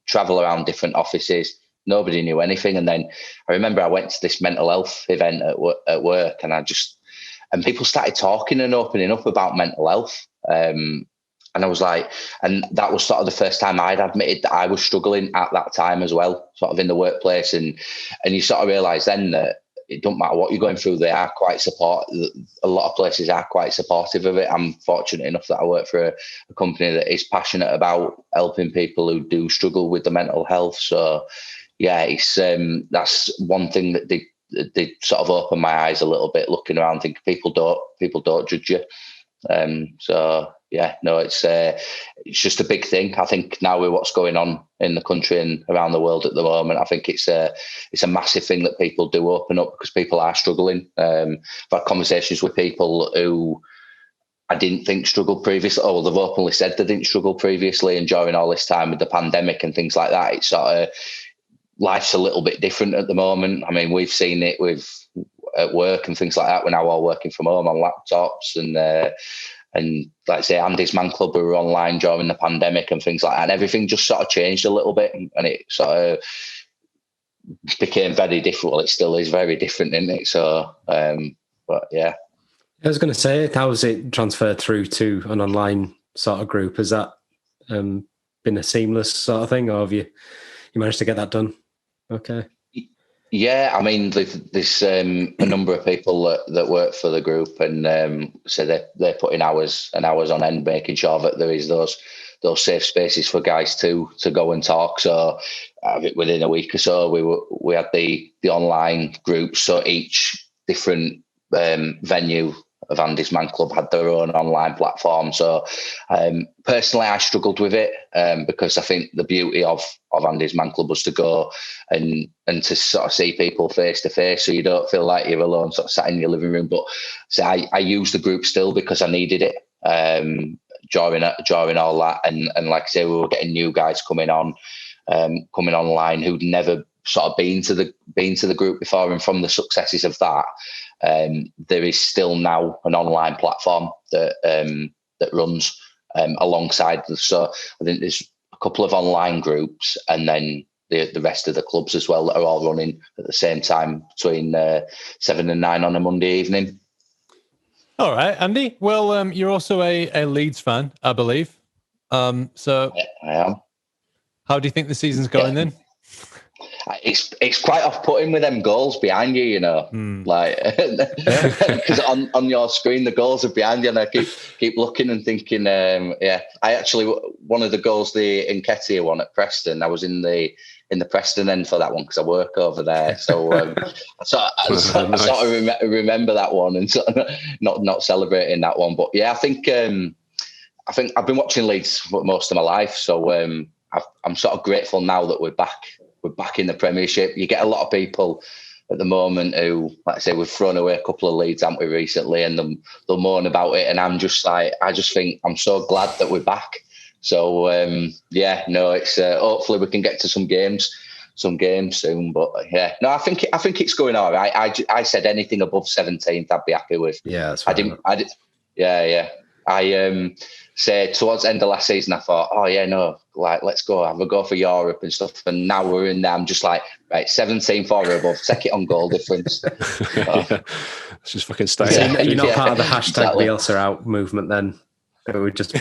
travel around different offices. Nobody knew anything. And then I remember I went to this mental health event at work, and people started talking and opening up about mental health. And I was like, and that was sort of the first time I'd admitted that I was struggling at that time as well, sort of in the workplace. And you sort of realise then that it don't matter what you're going through, they are quite a lot of places are quite supportive of it. I'm fortunate enough that I work for a company that is passionate about helping people who do struggle with the mental health. So yeah, it's that's one thing that they sort of opened my eyes a little bit, looking around, thinking people don't judge you. So yeah, no, it's just a big thing. I think now with what's going on in the country and around the world at the moment, I think it's a massive thing that people do open up, because people are struggling. I've had conversations with people who I didn't think struggled previously. Oh, well, they've openly said they didn't struggle previously, and during all this time with the pandemic and things like that, it's sort of, life's a little bit different at the moment. I mean, we've seen it at work and things like that. We're now all working from home on laptops, and like I say, Andy's Man Club, we were online during the pandemic and things like that. And everything just sort of changed a little bit, and it sort of became very different. Well, it still is very different, isn't it? So, but yeah. I was going to say, how has it transferred through to an online sort of group? Has that been a seamless sort of thing, or have you managed to get that done? Okay. Yeah, I mean, there's a number of people that work for the group, and so they're putting hours and hours on end, making sure that there is those safe spaces for guys to go and talk. So within a week or so, we had the online groups. So each different venue of Andy's Man Club had their own online platform. So personally, I struggled with it because I think the beauty of Andy's Man Club was to go and to sort of see people face to face, so you don't feel like you're alone, sort of sat in your living room. But so I used the group still because I needed it during all that, and like I say, we were getting new guys coming online who'd never sort of been to the group before, and from the successes of that, there is still now an online platform that runs alongside. So I think there's a couple of online groups, and then the rest of the clubs as well that are all running at the same time between 7 and 9 on a Monday evening. All right, Andy. Well, you're also a Leeds fan, I believe. So I am. how do you think the season's going then? It's quite off-putting with them goals behind you, like because on your screen the goals are behind you, and I keep looking and thinking, I actually one of the goals the Nketiah one at Preston, I was in the Preston end for that one because I work over there, so I sort of remember that one and sort of not celebrating that one, but yeah, I think I've been watching Leeds for most of my life, so I'm sort of grateful now that we're back in the Premiership. You get a lot of people at the moment who, like I say, we've thrown away a couple of leads, haven't we, recently, and they'll moan about it. And I'm just like, I just think I'm so glad that we're back. So it's hopefully we can get to some games soon. But yeah, no, I think it's going all right. I said anything above 17th, I'd be happy with. Yeah, that's right. I say towards the end of last season, I thought, let's go have a go for Europe and stuff. And now we're in there. I'm just like, right, 17th or above, take it on goal difference. Let's just fucking stay. So you're not part of the hashtag Bielsa out movement then? It would just be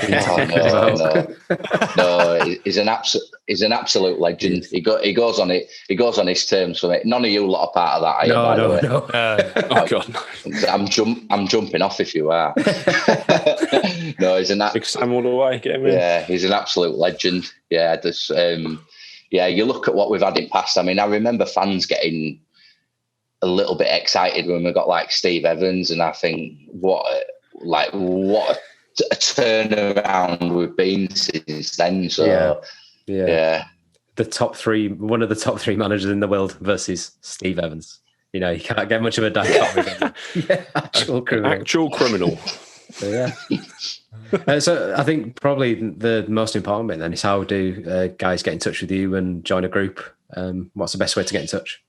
no. He's an absolute legend. He goes on it. He goes on his terms for it. None of you lot are part of that. No. Oh God, no. I'm jumping off if you are. No, he's big Sam all the way. Get him in. Yeah, he's an absolute legend. Yeah, there's you look at what we've had in past. I mean, I remember fans getting a little bit excited when we got like Steve Evans, and I think what a turnaround we've been since then. So yeah. One of the top three managers in the world versus Steve Evans. You can't get much of a dichotomy. Actual criminal. So, yeah. So I think probably the most important bit then is how do guys get in touch with you and join a group? What's the best way to get in touch?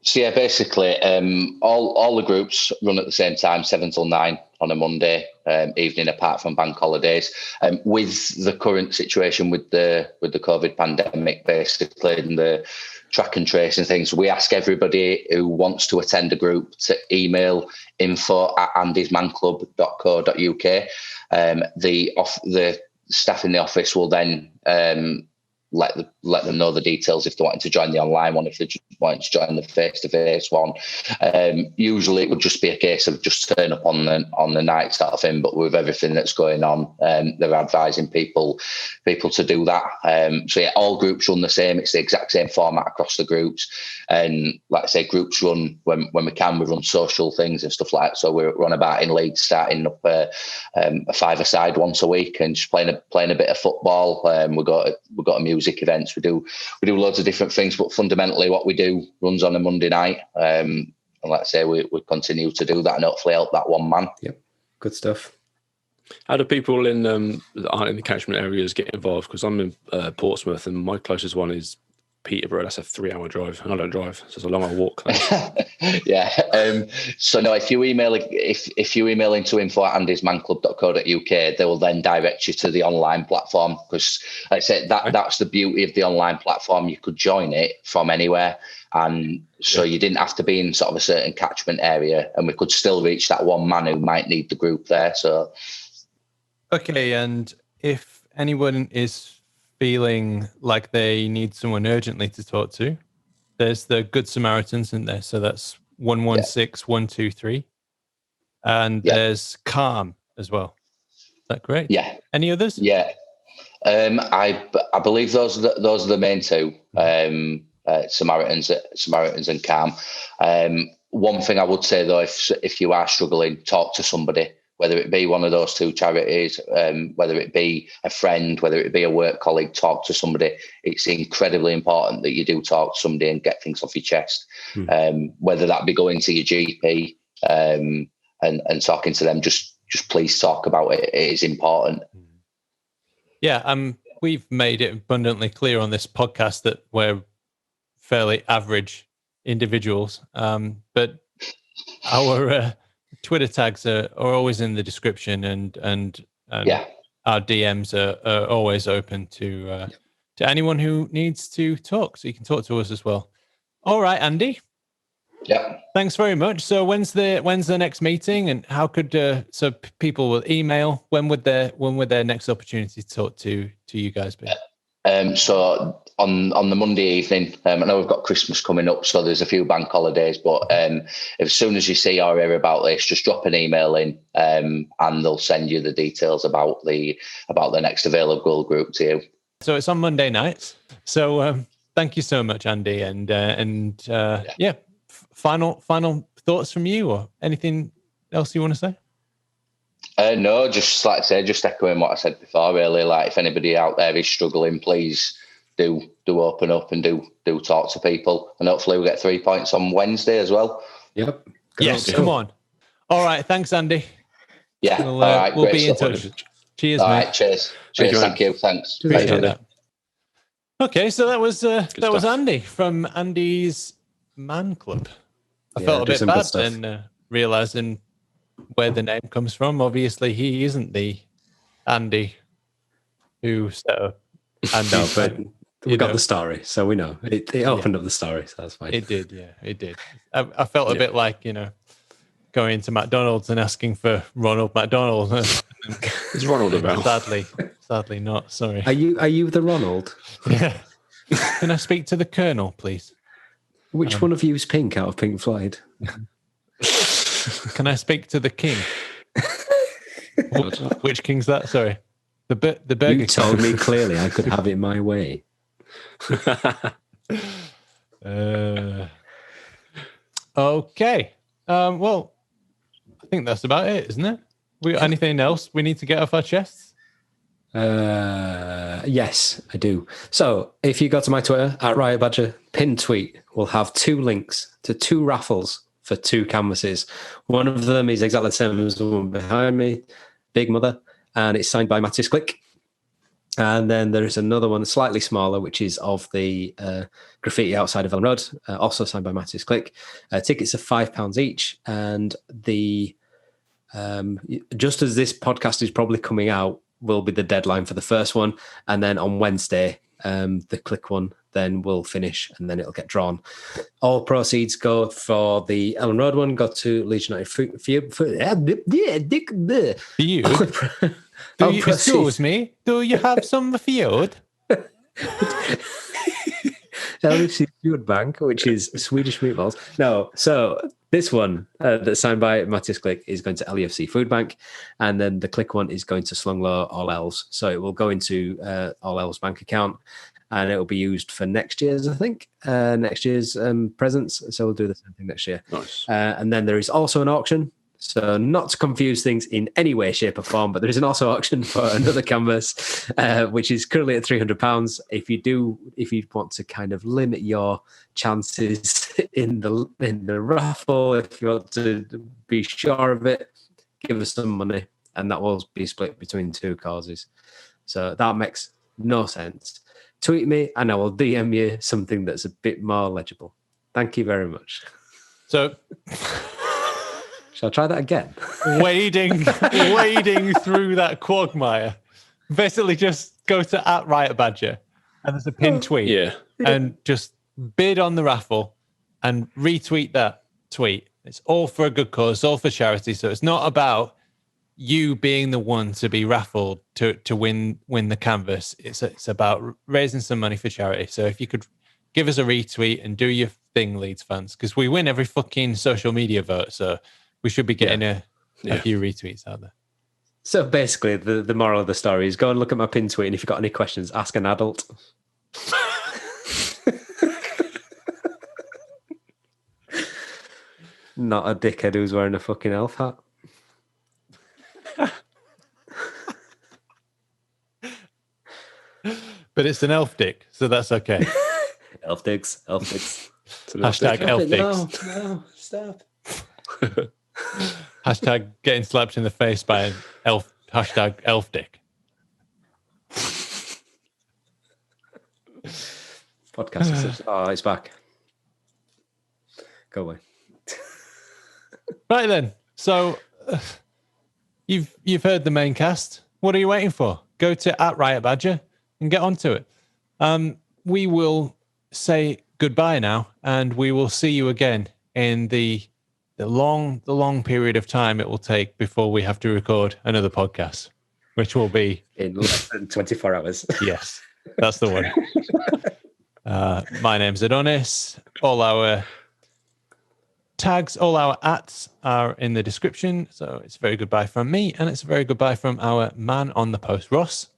So yeah, basically, all the groups run at the same time, 7 till 9 on a Monday evening, apart from bank holidays. With the current situation with the COVID pandemic, basically, and the track and trace and things, we ask everybody who wants to attend a group to email info@andysmanclub.co.uk. The staff in the office will then let them know the details if they wanted to join the online one, if they just wanted to join the face-to-face one. Usually it would just be a case of just turn up on the night sort of thing, but with everything that's going on, they're advising people to do that. So yeah, all groups run the same. It's the exact same format across the groups. And like I say, groups run when we can, we run social things and stuff like that. So we're on about in Leeds starting up a five-a-side once a week and just playing a bit of football. We've got a music events. We do loads of different things, but fundamentally what we do runs on a Monday night. And like I say, we continue to do that and hopefully help that one man. Yep, good stuff. How do people that aren't in the catchment areas get involved? Because I'm in Portsmouth and my closest one is Peterborough. That's a 3-hour drive, and I don't drive, so it's a long walk. Yeah. So no, if you email into info@andysmanclub.co.uk, they will then direct you to the online platform. Because like I said, that's the beauty of the online platform. You could join it from anywhere, and so you didn't have to be in sort of a certain catchment area, and we could still reach that one man who might need the group there. So okay, and if anyone is feeling like they need someone urgently to talk to, there's the Good Samaritans in there. So that's 116123. And there's Calm as well. Is that correct? Yeah. Any others? Yeah. I believe those are the main two. Samaritans and Calm. One thing I would say though, if you are struggling, talk to somebody. Whether it be one of those two charities, whether it be a friend, whether it be a work colleague, talk to somebody. It's incredibly important that you do talk to somebody and get things off your chest. Whether that be going to your GP and talking to them, just please talk about it. It is important. Yeah, we've made it abundantly clear on this podcast that we're fairly average individuals, but our Twitter tags are always in the description, and our DMs are always open to anyone who needs to talk. So you can talk to us as well. All right, Andy. Yeah. Thanks very much. So when's the next meeting, and how could people will email? When would their next opportunity to talk to you guys be? So on the Monday evening, I know we've got Christmas coming up, so there's a few bank holidays. But as soon as you see or hear about this, just drop an email in, and they'll send you the details about the next available group to you. So it's on Monday nights. So thank you so much, Andy, and final thoughts from you, or anything else you want to say? No, just like I say, just echoing what I said before. Really, like if anybody out there is struggling, please do open up and do talk to people, and hopefully we'll get 3 points on Wednesday as well. Yep. Yes, come on. All right, thanks, Andy. Yeah, We'll, all right, we'll be in touch. Cheers, all mate. right, cheers. Thank you. Thanks. Appreciate that. Okay, so that was stuff. Andy from Andy's Man Club. I Yeah, felt a do bit some good bad stuff. then realizing where the name comes from. Obviously, he isn't the Andy who set up Andy. No, but we got the story, so we know. It opened up the story, so that's fine. It did, yeah, it did. I felt a bit like, going into McDonald's and asking for Ronald McDonald. Is Ronald about? Sadly not, sorry. Are you the Ronald? Yeah. Can I speak to the Colonel, please? Which one of you is Pink out of Pink Floyd? Can I speak to the King? Which King's that? Sorry. The Burger You told King. me clearly I could have it my way. Okay. Well, I think that's about it, isn't it? Anything else we need to get off our chests? Yes, I do. So if you go to my Twitter at Riot Badger, pinned tweet will have 2 links to 2 raffles for 2 canvases. One of them is exactly the same as the one behind me, Big Mother, and it's signed by Mattis Click. And then there is another one slightly smaller, which is of the graffiti outside of Ellen Road, also signed by Mattis Click. Tickets are £5 each, and the just as this podcast is probably coming out, will be the deadline for the first one, and then on Wednesday, the Click one then will finish, and then it'll get drawn. All proceeds go for the Ellen Road one, go to Leeds United Excuse me, do you have some field? LUFC Food Bank, which is Swedish meatballs. No, so this one that's signed by Mattis Click is going to LUFC Food Bank, and then the Click one is going to Slunglaw All Elves. So it will go into All Elves bank account, and it will be used for next year's, I think, next year's presents. So we'll do the same thing next year. Nice. And then there is also an auction. So not to confuse things in any way, shape or form, but there is an also auction for another canvas, which is currently at £300. If you want to kind of limit your chances in the raffle, if you want to be sure of it, give us some money, and that will be split between 2 causes. So that makes no sense. Tweet me and I will DM you something that's a bit more legible. Thank you very much. So... Shall I try that again? wading through that quagmire. Basically, just go to @RiotBadger, and there's a pinned tweet. Yeah. And just bid on the raffle and retweet that tweet. It's all for a good cause, it's all for charity. So it's not about you being the one to be raffled to win the canvas. It's about raising some money for charity. So if you could give us a retweet and do your thing, Leeds fans, because we win every fucking social media vote. So we should be getting a few retweets out there. So basically, the moral of the story is go and look at my pin tweet, and if you've got any questions, ask an adult. Not a dickhead who's wearing a fucking elf hat. But it's an elf dick, so that's okay. Elf dicks. Hashtag elf dicks. No, stop. Hashtag getting slapped in the face by an elf. Hashtag elf dick. Podcast. Oh, it's back. Go away. Right then. So you've heard the main cast. What are you waiting for? Go to @RiotBadger and get onto it. We will say goodbye now, and we will see you again in the long period of time it will take before we have to record another podcast, which will be in less than 24 hours. Yes, that's the one. My name's Adonis. All our tags, all our ats are in the description. So it's a very goodbye from me, and it's a very goodbye from our man on the post, Ross.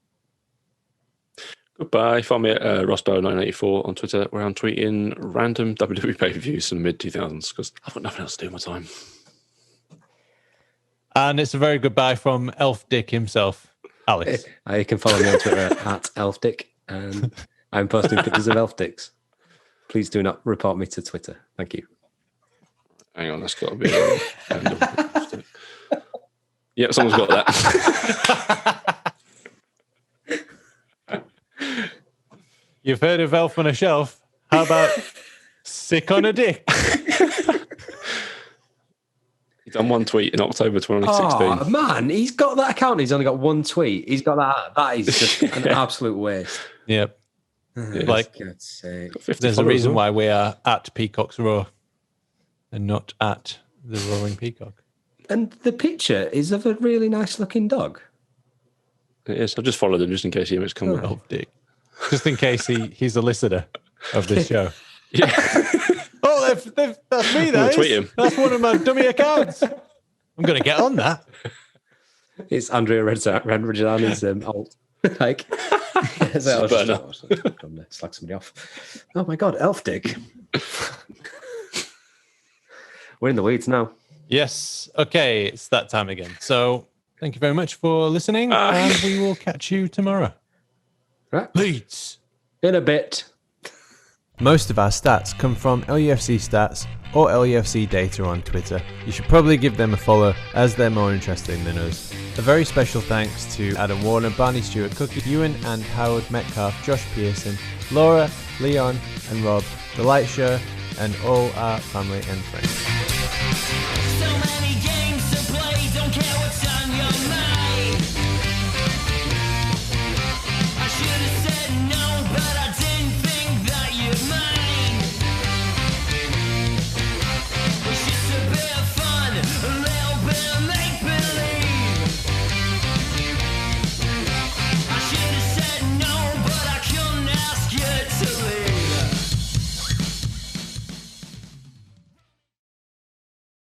Goodbye. Find me at Rossbo1984 on Twitter, where I'm tweeting random WWE pay-per-views from the mid-2000s because I've got nothing else to do with my time. And it's a very goodbye from Elf Dick himself, Alex. You can follow me on Twitter at ElfDick, and I'm posting pictures of Elf Dicks. Please do not report me to Twitter. Thank you. Hang on, that's got to be. Yeah, someone's got that. You've heard of Elf on a Shelf. How about Sick on a Dick? He's done one tweet in October 2016. Oh, man, he's got that account. He's only got one tweet. He's got that. That is just an absolute waste. Yep. Like, God's sake. there's a reason why we are at Peacock's Row and not at the Roaring Peacock. And the picture is of a really nice looking dog. It is. I've just followed him just in case he image comes up. Elf Dick. Just in case he's a listener of this show. Yeah. Oh, that's me, that tweet is. him. That's one of my dummy accounts. I'm going to get on that. It's Andrea Redrajani's alt. Like, slag somebody off. Oh my God, Elf Dick. We're in the weeds now. Yes. Okay, it's that time again. So thank you very much for listening, and we will catch you tomorrow. Right. Leeds. In a bit. Most of our stats come from LUFC Stats or LUFC Data on Twitter. You should probably give them a follow as they're more interesting than us. A very special thanks to Adam Warner, Barney Stewart, Cookie Ewan and Howard Metcalf, Josh Pearson, Laura, Leon and Rob, The Light Show and all our family and friends. So many games to play, don't care what's on your mind.